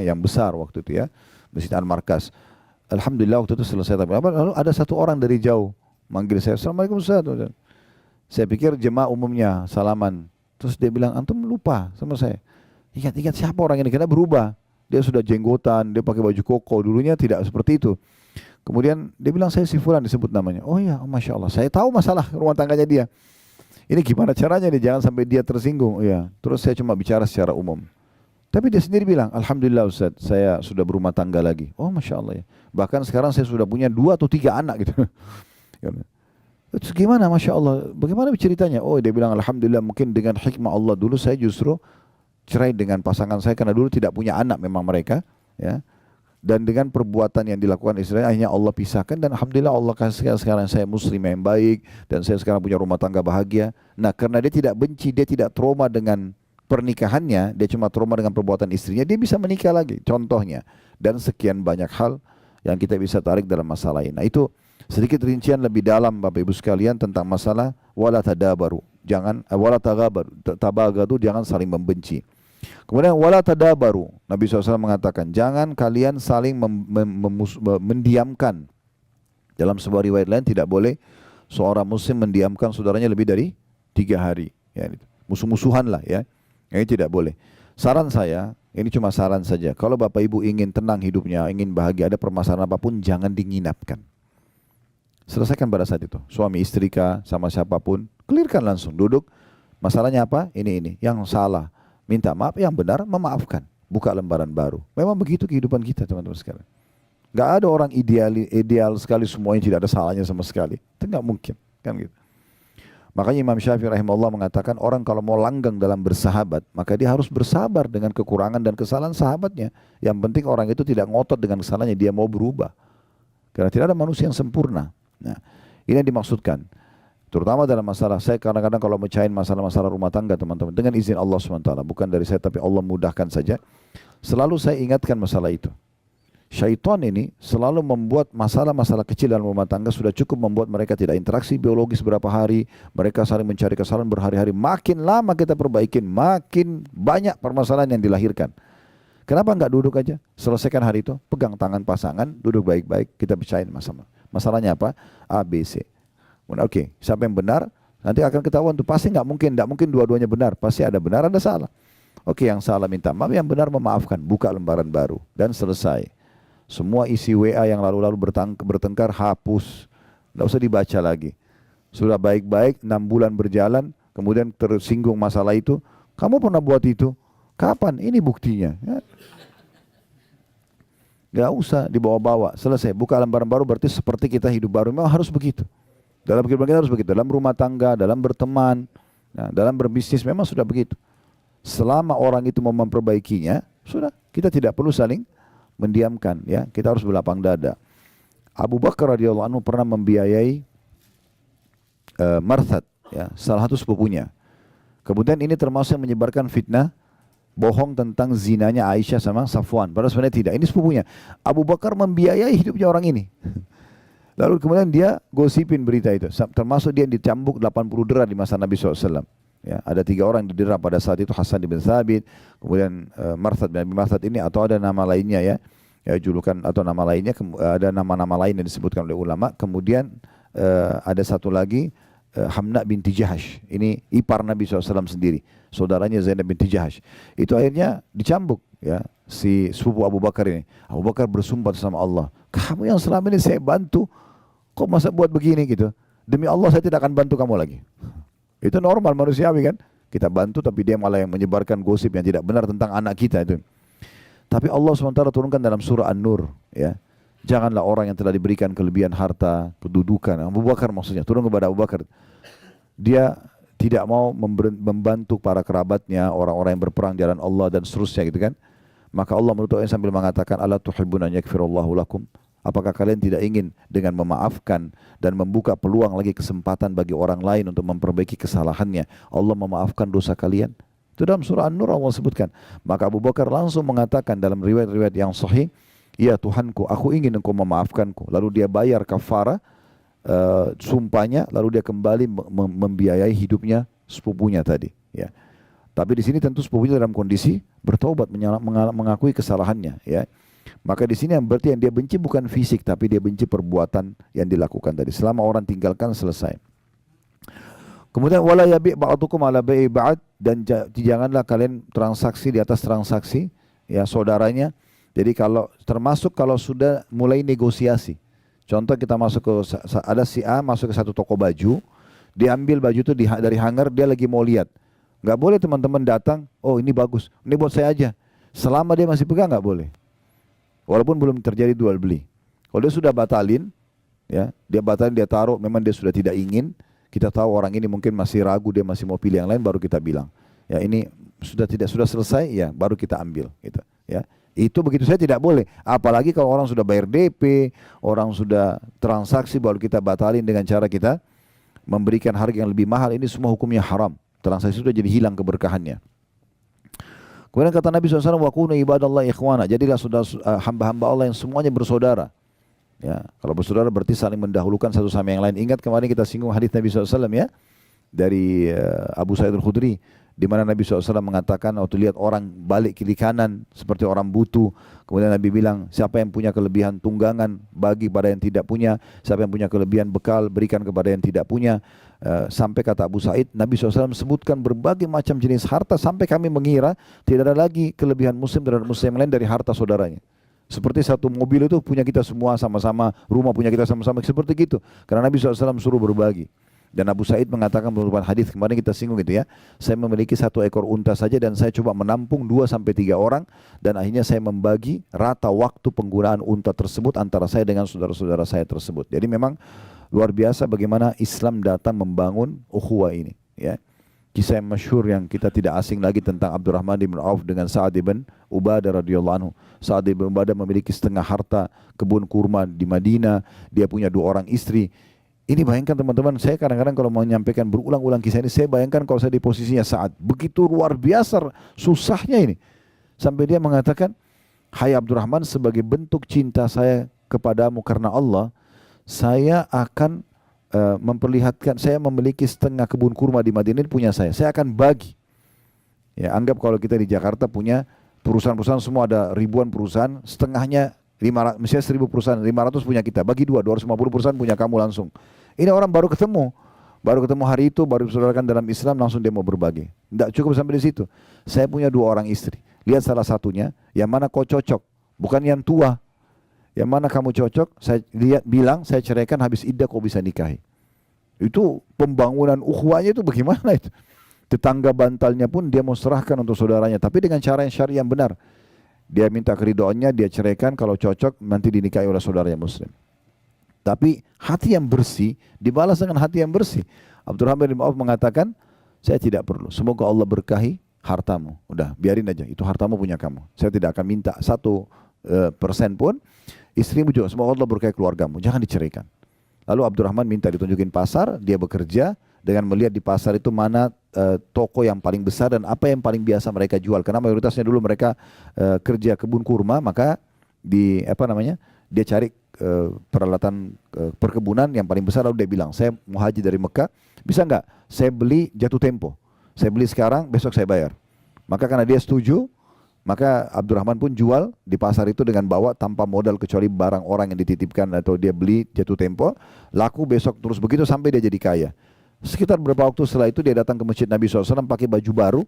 yang besar waktu itu ya, Masjid An-Markas. Alhamdulillah waktu itu selesai tablik akbar, lalu ada satu orang dari jauh manggil saya, Assalamualaikum Ustaz. Saya pikir jemaah umumnya salaman. Terus dia bilang, antum lupa sama saya. Ingat siapa orang ini, karena berubah. Dia sudah jenggotan, dia pakai baju koko, dulunya tidak seperti itu. Kemudian dia bilang, saya si Fulan disebut namanya. Oh iya, Masya Allah, saya tahu masalah rumah tangganya dia. Ini gimana caranya nih, jangan sampai dia tersinggung. Oh iya. Terus saya cuma bicara secara umum. Tapi dia sendiri bilang, Alhamdulillah Ustaz, saya sudah berumah tangga lagi. Oh Masya Allah ya. Bahkan sekarang saya sudah punya 2 atau 3 anak gitu. Terus gimana Masya Allah, bagaimana ceritanya? Oh dia bilang Alhamdulillah, mungkin dengan hikmah Allah dulu saya justru cerai dengan pasangan saya karena dulu tidak punya anak memang mereka ya. Dan dengan perbuatan yang dilakukan istri akhirnya Allah pisahkan, dan Alhamdulillah Allah kasih sekarang saya muslim yang baik, dan saya sekarang punya rumah tangga bahagia. Nah karena dia tidak benci, dia tidak trauma dengan pernikahannya, dia cuma trauma dengan perbuatan istrinya, dia bisa menikah lagi contohnya. Dan sekian banyak hal yang kita bisa tarik dalam masalah ini. Nah itu Sedikit rincian lebih dalam Bapak Ibu sekalian tentang masalah wala tadabaru. Jangan wala tagabaru, tabagadu, jangan saling membenci. Kemudian wala tadabaru. Nabi SAW mengatakan, jangan kalian saling mendiamkan. Dalam sebuah riwayat lain tidak boleh seorang muslim mendiamkan saudaranya lebih dari 3 hari. Ya, musuh-musuhan lah ya. Ini tidak boleh. Saran saya, ini cuma saran saja. Kalau Bapak Ibu ingin tenang hidupnya, ingin bahagia, ada permasalahan apapun, jangan dinginapkan. Selesaikan pada saat itu. Suami istri kah, sama siapapun, clearkan langsung. Duduk, masalahnya apa? Ini. Yang salah, minta maaf. Yang benar, memaafkan. Buka lembaran baru. Memang begitu kehidupan kita teman-teman sekalian. Gak ada orang ideal sekali semuanya tidak ada salahnya sama sekali. Itu gak mungkin. Kan gitu. Makanya Imam Syafi'i rahimahullah mengatakan orang kalau mau langgang dalam bersahabat, maka dia harus bersabar dengan kekurangan dan kesalahan sahabatnya. Yang penting orang itu tidak ngotot dengan kesalahannya, dia mau berubah. Karena tidak ada manusia yang sempurna. Nah, ini yang dimaksudkan. Terutama dalam masalah, saya kadang-kadang kalau mecahin masalah-masalah rumah tangga teman-teman, dengan izin Allah SWT, bukan dari saya tapi Allah mudahkan saja, selalu saya ingatkan masalah itu. Syaitan ini selalu membuat masalah-masalah kecil dalam rumah tangga sudah cukup membuat mereka tidak interaksi biologis berapa hari, mereka saling mencari kesalahan berhari-hari. Makin lama kita perbaikin, makin banyak permasalahan yang dilahirkan. Kenapa enggak duduk aja, selesaikan hari itu, pegang tangan pasangan, duduk baik-baik, kita bicarain masalah. Masalahnya apa? A, B, C. Oke, siapa yang benar? Nanti akan ketahuan tuh, pasti enggak mungkin dua-duanya benar, pasti ada benar, ada salah. Oke, yang salah minta maaf, yang benar memaafkan, buka lembaran baru, dan selesai. Semua isi WA yang lalu-lalu bertengkar, hapus, enggak usah dibaca lagi. Sudah baik-baik, 6 bulan berjalan, kemudian tersinggung masalah itu, kamu pernah buat itu? Kapan? Ini buktinya. Ya. Gak usah dibawa-bawa, selesai. Buka lembaran baru berarti seperti kita hidup baru. Memang harus begitu. Dalam kehidupan kita harus begitu. Dalam rumah tangga, dalam berteman, dalam berbisnis memang sudah begitu. Selama orang itu mau memperbaikinya, sudah. Kita tidak perlu saling mendiamkan. Ya, kita harus berlapang dada. Abu Bakar radhiyallahu anhu pernah membiayai Marthad, ya, salah satu sepupunya. Kemudian ini termasuk yang menyebarkan fitnah bohong tentang zinanya Aisyah sama Safwan. Padahal sebenarnya tidak. Ini sepupunya. Abu Bakar membiayai hidupnya orang ini. Lalu kemudian dia gosipin berita itu. Termasuk dia dicambuk 80 dera di masa Nabi SAW. Ya, ada 3 orang didera pada saat itu, Hasan bin Thabit, kemudian Marthad bin Abi Marthad ini, atau ada nama lainnya ya, julukan atau nama lainnya, ada nama-nama lain yang disebutkan oleh ulama. Kemudian ada satu lagi, Hamna binti Jahash, ini ipar Nabi SAW sendiri, saudaranya Zainab binti Jahash. Itu akhirnya dicambuk ya si sepupu Abu Bakar ini. Abu Bakar bersumpah sama Allah, kamu yang selama ini saya bantu, kok masa buat begini gitu? Demi Allah saya tidak akan bantu kamu lagi. Itu normal manusiawi kan? Kita bantu tapi dia malah yang menyebarkan gosip yang tidak benar tentang anak kita itu. Tapi Allah SWT turunkan dalam surah An-Nur ya. Janganlah orang yang telah diberikan kelebihan harta, kedudukan. Abu Bakar maksudnya, turun kepada Abu Bakar. Dia tidak mau membantu para kerabatnya, orang-orang yang berperang jalan Allah dan seterusnya gitu kan. Maka Allah menutup sambil mengatakan, Ala tuhibbuna an yaghfirallahu lakum? Apakah kalian tidak ingin dengan memaafkan dan membuka peluang lagi kesempatan bagi orang lain untuk memperbaiki kesalahannya, Allah memaafkan dosa kalian? Itu dalam surah An-Nur Allah sebutkan. Maka Abu Bakar langsung mengatakan dalam riwayat-riwayat yang sahih, ya Tuhanku, aku ingin engkau memaafkanku. Lalu dia bayar kafarah sumpahnya, lalu dia kembali membiayai hidupnya sepupunya tadi. Ya. Tapi di sini tentu sepupunya dalam kondisi bertobat, mengakui kesalahannya. Ya. Maka di sini yang berarti yang dia benci bukan fisik, tapi dia benci perbuatan yang dilakukan tadi. Selama orang tinggalkan selesai. Kemudian wala yabi' ba'dukum ala bai'i ba'd, dan janganlah kalian transaksi di atas transaksi ya saudaranya. Jadi termasuk kalau sudah mulai negosiasi. Contoh kita masuk ke, ada si A masuk ke satu toko baju, dia ambil baju itu dari hanger, dia lagi mau lihat. Nggak boleh teman-teman datang, oh ini bagus, ini buat saya aja. Selama dia masih pegang nggak boleh. Walaupun belum terjadi jual beli. Kalau dia sudah batalin, ya, dia batalin, dia taruh, memang dia sudah tidak ingin. Kita tahu orang ini mungkin masih ragu, dia masih mau pilih yang lain, baru kita bilang, ya ini sudah selesai, ya baru kita ambil, gitu. Ya. Itu begitu saya tidak boleh. Apalagi kalau orang sudah bayar DP, orang sudah transaksi, baru kita batalin dengan cara kita memberikan harga yang lebih mahal. Ini semua hukumnya haram. Transaksi sudah jadi hilang keberkahannya. Kemudian kata Nabi SAW, wa kunu ibadallah ikhwana. Jadilah hamba-hamba Allah yang semuanya bersaudara. Ya, kalau bersaudara berarti saling mendahulukan satu sama yang lain. Ingat kemarin kita singgung hadis Nabi SAW ya, dari Abu Sa'id Al-Khudri, di mana Nabi SAW mengatakan waktu lihat orang balik kiri kanan seperti orang butuh, kemudian Nabi bilang, siapa yang punya kelebihan tunggangan bagi pada yang tidak punya, siapa yang punya kelebihan bekal berikan kepada yang tidak punya. Sampai kata Abu Sa'id, Nabi SAW sebutkan berbagai macam jenis harta sampai kami mengira tidak ada lagi kelebihan muslim terhadap muslim lain dari harta saudaranya. Seperti satu mobil itu punya kita semua sama-sama, rumah punya kita sama-sama, seperti gitu. Karena Nabi SAW suruh berbagi. Dan Abu Sa'id mengatakan menurut hadis kemarin kita singgung gitu ya, saya memiliki 1 ekor unta saja dan saya coba menampung 2 sampai 3 orang dan akhirnya saya membagi rata waktu penggunaan unta tersebut antara saya dengan saudara-saudara saya tersebut. Jadi memang luar biasa bagaimana Islam datang membangun ukhuwah ini ya. Kisah yang masyhur yang kita tidak asing lagi tentang Abdurrahman bin Auf dengan Sa'ad bin Ubadah radhiyallahu anhu. Sa'ad bin Ubadah memiliki setengah harta kebun kurma di Madinah, dia punya 2 orang istri. Ini bayangkan teman-teman, saya kadang-kadang kalau mau menyampaikan berulang-ulang kisah ini, saya bayangkan kalau saya di posisinya Sa'ad, begitu luar biasa susahnya ini. Sampai dia mengatakan, hai Abdurrahman, sebagai bentuk cinta saya kepadamu karena Allah, saya akan memperlihatkan, saya memiliki setengah kebun kurma di Madinah ini punya saya akan bagi. Ya, anggap kalau kita di Jakarta punya perusahaan-perusahaan semua ada ribuan perusahaan, setengahnya 500, misalnya 1000 perusahaan, 500 punya kita, bagi 250 perusahaan punya kamu langsung. Ini orang baru ketemu hari itu, baru disaudarakan dalam Islam, langsung dia mau berbagi. Tidak cukup sampai di situ. Saya punya 2 orang istri, lihat salah satunya, yang mana kau cocok, bukan yang tua. Yang mana kamu cocok, saya lihat bilang, saya ceraikan habis iddah kau bisa nikahi. Itu pembangunan ukhuwahnya itu bagaimana itu? Tetangga bantalnya pun dia mau serahkan untuk saudaranya, tapi dengan cara yang syar'i yang benar. Dia minta keridhaannya, dia ceraikan, kalau cocok nanti dinikahi oleh saudaranya muslim. Tapi hati yang bersih dibalas dengan hati yang bersih. Abdurrahman bin Auf mengatakan, saya tidak perlu, semoga Allah berkahi hartamu. Udah, biarin aja, itu hartamu punya kamu. Saya tidak akan minta 1% pun. Istrimu juga, semoga Allah berkahi keluargamu, jangan diceraikan. Lalu Abdurrahman minta ditunjukin pasar, dia bekerja dengan melihat di pasar itu mana toko yang paling besar dan apa yang paling biasa mereka jual. Karena mayoritasnya dulu mereka kerja kebun kurma, maka dia cari peralatan perkebunan yang paling besar. Lalu dia bilang, saya mau haji dari Mekah, bisa nggak saya beli jatuh tempo, saya beli sekarang, besok saya bayar. Maka karena dia setuju, maka Abdurrahman pun jual di pasar itu dengan bawa tanpa modal kecuali barang orang yang dititipkan atau dia beli jatuh tempo, laku besok terus begitu sampai dia jadi kaya. Sekitar beberapa waktu setelah itu dia datang ke masjid Nabi SAW pakai baju baru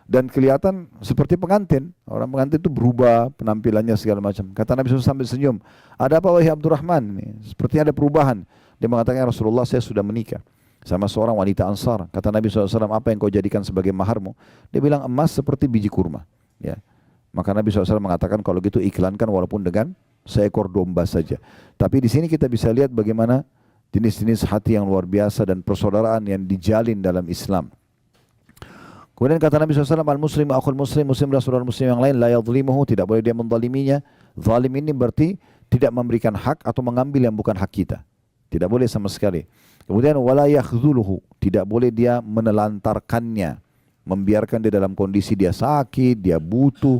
dan kelihatan seperti pengantin. Orang pengantin itu berubah penampilannya segala macam. Kata Nabi SAW sambil senyum, ada apa wahai Abdurrahman? Seperti ada perubahan. Dia mengatakan, ya Rasulullah, saya sudah menikah sama seorang wanita Ansar. Kata Nabi SAW, apa yang kau jadikan sebagai maharmu? Dia bilang, emas seperti biji kurma. Ya. Maka Nabi SAW mengatakan, kalau gitu iklankan walaupun dengan seekor domba saja. Tapi di sini kita bisa lihat bagaimana jenis-jenis hati yang luar biasa dan persaudaraan yang dijalin dalam Islam. Kemudian kata Nabi SAW, al-muslim akhul muslim, muslim dan saudara muslim yang lain, la yadhlimuhu, tidak boleh dia menzaliminya. Zalim ini berarti tidak memberikan hak atau mengambil yang bukan hak kita. Tidak boleh sama sekali. Kemudian wala yakhzuluhu, tidak boleh dia menelantarkannya, membiarkan dia dalam kondisi dia sakit, dia butuh.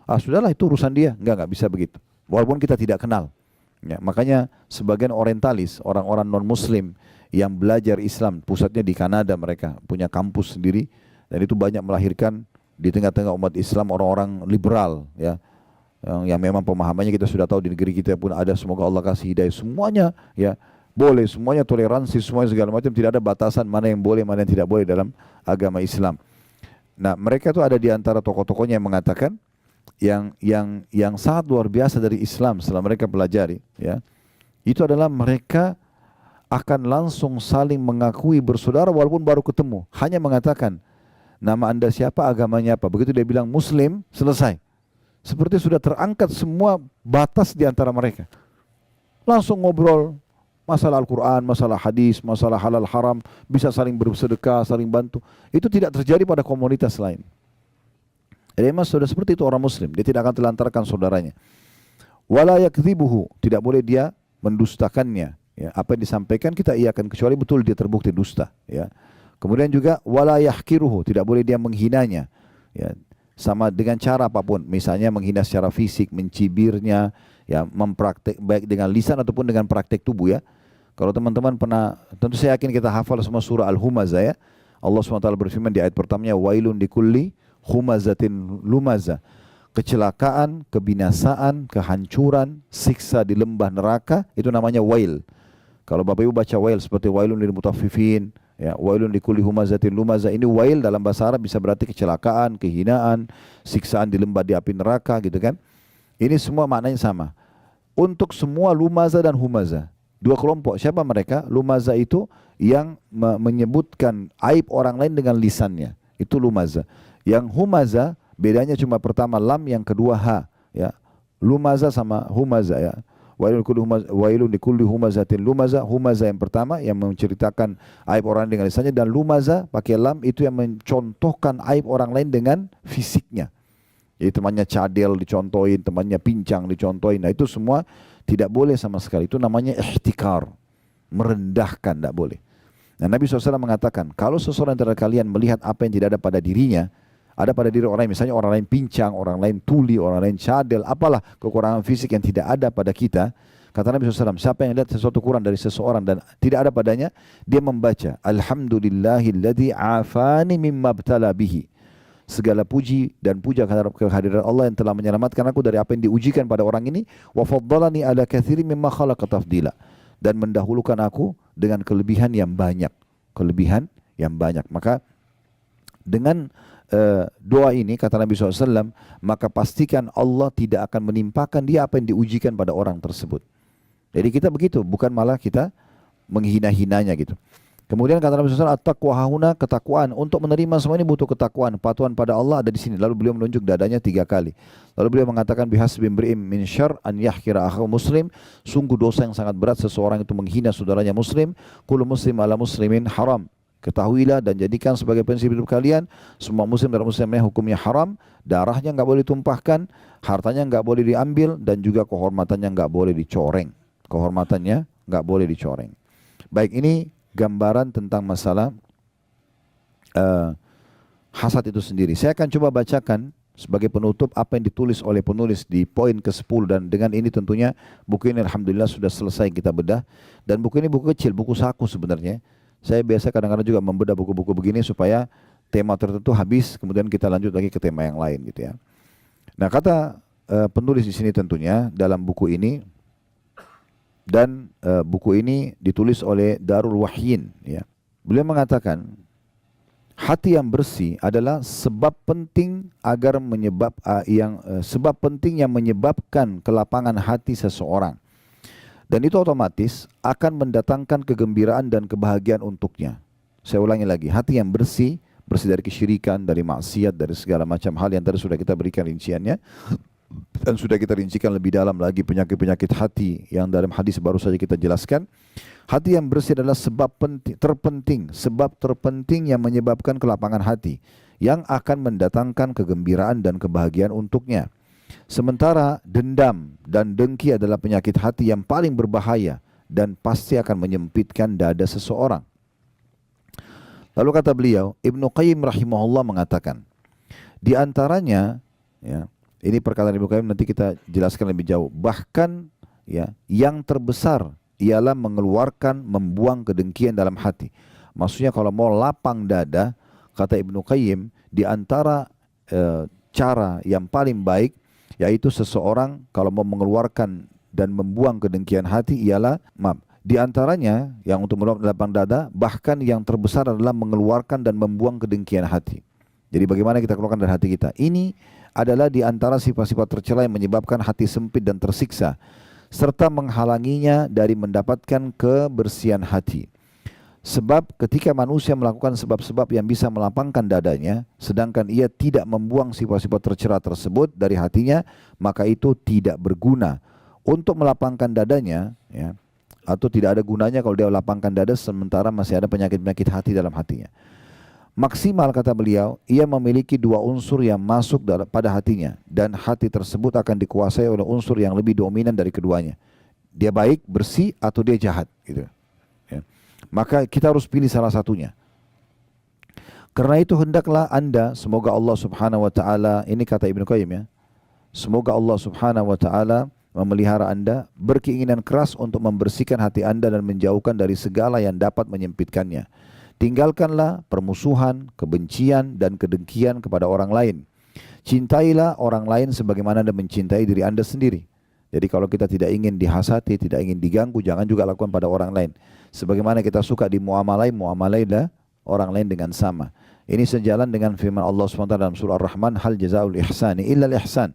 Sudahlah itu urusan dia, enggak bisa begitu. Walaupun kita tidak kenal. Ya, makanya sebagian orientalis, orang-orang non-muslim yang belajar Islam, pusatnya di Kanada, mereka punya kampus sendiri dan itu banyak melahirkan di tengah-tengah umat Islam orang-orang liberal, ya, yang memang pemahamannya kita sudah tahu di negeri kita pun ada. Semoga Allah kasih hidayah semuanya, ya boleh, semuanya toleransi, semuanya segala macam, tidak ada batasan mana yang boleh, mana yang tidak boleh dalam agama Islam. Nah, mereka itu ada di antara tokoh-tokohnya yang mengatakan yang sangat luar biasa dari Islam setelah mereka pelajari, ya, itu adalah mereka akan langsung saling mengakui bersaudara walaupun baru ketemu, hanya mengatakan nama anda siapa, agamanya apa, begitu dia bilang muslim, selesai. Seperti sudah terangkat semua batas di antara mereka, langsung ngobrol masalah Al-Quran, masalah hadis, masalah halal haram, bisa saling bersedekah, saling bantu. Itu tidak terjadi pada komunitas lain. Jadi memang sudah seperti itu orang muslim, dia tidak akan telantarkan saudaranya. Wala yakdzibuhu, tidak boleh dia mendustakannya. Ya, apa yang disampaikan kita iakan kecuali betul dia terbukti dusta. Ya. Kemudian juga wala yahkiruhu, tidak boleh dia menghinanya. Ya. Sama dengan cara apapun, misalnya menghina secara fisik, mencibirnya, ya mempraktek baik dengan lisan ataupun dengan praktek tubuh ya. Kalau teman-teman pernah, tentu saya yakin kita hafal semua surah Al-Humazah ya. Allah SWT berfirman di ayat pertamanya, wailun likulli humazatin lumaza. Kecelakaan, kebinasaan, kehancuran, siksa di lembah neraka, itu namanya wail. Kalau Bapak Ibu baca wail seperti wailun lil mutaffifin, ya, wailun likulli humazatin lumaza, ini wail dalam bahasa Arab bisa berarti kecelakaan, kehinaan, siksaan di lembah di api neraka gitu kan. Ini semua maknanya sama. Untuk semua lumaza dan humaza. Dua kelompok, siapa mereka? Lumaza itu yang menyebutkan aib orang lain dengan lisannya. Itu lumaza. Yang humaza, bedanya cuma pertama lam, yang kedua ha. Ya. Lumaza sama humaza ya. Wailun likulli humazatin lumaza. Humaza yang pertama yang menceritakan aib orang lain dengan lisannya, dan lumaza pakai lam itu yang mencontohkan aib orang lain dengan fisiknya. Jadi temannya cadel dicontohin, temannya pincang dicontohin. Nah itu semua tidak boleh sama sekali. Itu namanya ihtikar, merendahkan, tidak boleh. Nah Nabi SAW mengatakan, kalau seseorang antara kalian melihat apa yang tidak ada pada dirinya, ada pada diri orang lain, misalnya orang lain pincang, orang lain tuli, orang lain cadel, apalah kekurangan fisik yang tidak ada pada kita, kata Nabi SAW, siapa yang lihat sesuatu kurang dari seseorang dan tidak ada padanya, dia membaca, Alhamdulillahilladzi afani mimma btala bihi. Segala puji dan puja kehadiran Allah yang telah menyelamatkan aku dari apa yang diujikan pada orang ini, wa faddalani ala katsirin mimma khalaqa tafdila, dan mendahulukan aku dengan kelebihan yang banyak, kelebihan yang banyak. Maka dengan doa ini kata Nabi SAW, maka pastikan Allah tidak akan menimpakan dia apa yang diujikan pada orang tersebut. Jadi kita begitu, bukan malah kita menghina-hinanya gitu. Kemudian kata Nabi SAW, at-taqwa hahuna, ketakwaan. Untuk menerima semua ini butuh ketakwaan. Patuhan pada Allah ada di sini. Lalu beliau menunjuk dadanya 3 kali. Lalu beliau mengatakan, bihasbi imri'in min syarr an yahkira akhahu muslim. Sungguh dosa yang sangat berat seseorang itu menghina saudaranya muslim. Kullu muslim ala muslimin haram. Ketahuilah dan jadikan sebagai prinsip hidup kalian, semua muslim dan muslimah hukumnya haram. Darahnya enggak boleh ditumpahkan, hartanya enggak boleh diambil, dan juga kehormatannya enggak boleh dicoreng. Kehormatannya enggak boleh dicoreng. Baik, ini gambaran tentang masalah hasad itu sendiri. Saya akan coba bacakan sebagai penutup apa yang ditulis oleh penulis di poin ke-10, dan dengan ini tentunya buku ini alhamdulillah sudah selesai kita bedah, dan buku ini buku kecil, buku saku sebenarnya. Saya biasa kadang-kadang juga membedah buku-buku begini supaya tema tertentu habis, kemudian kita lanjut lagi ke tema yang lain gitu ya. Nah, kata penulis di sini tentunya dalam buku ini, dan buku ini ditulis oleh Darul Wahyin ya. Beliau mengatakan, hati yang bersih adalah sebab penting sebab penting yang menyebabkan kelapangan hati seseorang. Dan itu otomatis akan mendatangkan kegembiraan dan kebahagiaan untuknya. Saya ulangi lagi, hati yang bersih, bersih dari kesyirikan, dari maksiat, dari segala macam hal yang tadi sudah kita berikan rinciannya. Dan sudah kita rincikan lebih dalam lagi penyakit-penyakit hati yang dalam hadis baru saja kita jelaskan. Hati yang bersih adalah sebab terpenting yang menyebabkan kelapangan hati, yang akan mendatangkan kegembiraan dan kebahagiaan untuknya. Sementara dendam dan dengki adalah penyakit hati yang paling berbahaya dan pasti akan menyempitkan dada seseorang. Lalu kata beliau, Ibnu Qayyim rahimahullah mengatakan, di antaranya ya, ini perkataan Ibnu Qayyim nanti kita jelaskan lebih jauh. Bahkan ya, yang terbesar ialah membuang kedengkian dalam hati. Maksudnya kalau mau lapang dada, kata Ibnu Qayyim, di antara cara yang paling baik, yaitu seseorang kalau mau mengeluarkan dan membuang kedengkian hati ialah, di antaranya yang untuk lapang dada, bahkan yang terbesar adalah mengeluarkan dan membuang kedengkian hati. Jadi bagaimana kita keluarkan dari hati kita? Ini adalah di antara sifat-sifat tercela yang menyebabkan hati sempit dan tersiksa, serta menghalanginya dari mendapatkan kebersihan hati. Sebab ketika manusia melakukan sebab-sebab yang bisa melapangkan dadanya, sedangkan ia tidak membuang sifat-sifat tercela tersebut dari hatinya, maka itu tidak berguna untuk melapangkan dadanya ya, atau tidak ada gunanya kalau dia lapangkan dada sementara masih ada penyakit-penyakit hati dalam hatinya. Maksimal kata beliau, ia memiliki 2 unsur yang masuk pada hatinya, dan hati tersebut akan dikuasai oleh unsur yang lebih dominan dari keduanya. Dia baik, bersih, atau dia jahat gitu. Ya. Maka kita harus pilih salah satunya. Karena itu hendaklah Anda, semoga Allah Subhanahu wa taala, ini kata Ibnu Qayyim ya, semoga Allah Subhanahu wa taala memelihara Anda, berkeinginan keras untuk membersihkan hati Anda dan menjauhkan dari segala yang dapat menyempitkannya. Tinggalkanlah permusuhan, kebencian, dan kedengkian kepada orang lain. Cintailah orang lain sebagaimana Anda mencintai diri Anda sendiri. Jadi kalau kita tidak ingin dihasati, tidak ingin diganggu, jangan juga lakukan pada orang lain. Sebagaimana kita suka muamalailah orang lain dengan sama. Ini sejalan dengan firman Allah SWT dalam surah Ar-Rahman, hal jazaul ihsani illal ihsan.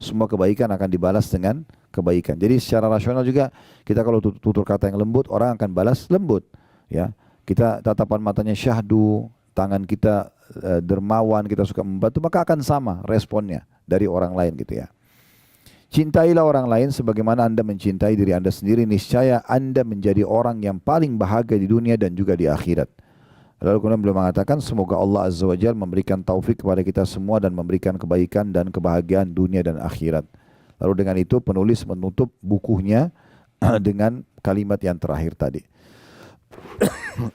Semua kebaikan akan dibalas dengan kebaikan. Jadi secara rasional juga kita kalau tutur kata yang lembut, orang akan balas lembut. Ya, kita tatapan matanya syahdu, tangan kita dermawan, kita suka membantu, maka akan sama responnya dari orang lain gitu ya. Cintailah orang lain sebagaimana Anda mencintai diri Anda sendiri, niscaya Anda menjadi orang yang paling bahagia di dunia dan juga di akhirat. Lalu kemudian beliau mengatakan, semoga Allah Azza wa Jalla memberikan taufik kepada kita semua dan memberikan kebaikan dan kebahagiaan dunia dan akhirat. Lalu dengan itu penulis menutup bukunya dengan kalimat yang terakhir tadi.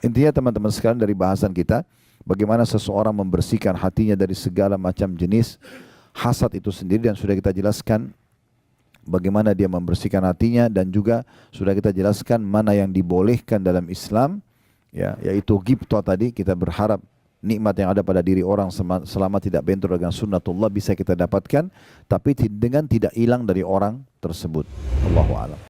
Intinya teman-teman sekalian dari bahasan kita, bagaimana seseorang membersihkan hatinya dari segala macam jenis hasad itu sendiri, dan sudah kita jelaskan bagaimana dia membersihkan hatinya, dan juga sudah kita jelaskan mana yang dibolehkan dalam Islam, ya, yaitu ghibthah tadi. Kita berharap nikmat yang ada pada diri orang selama tidak bentur dengan sunnatullah bisa kita dapatkan, tapi dengan tidak hilang dari orang tersebut. Allahu a'lam.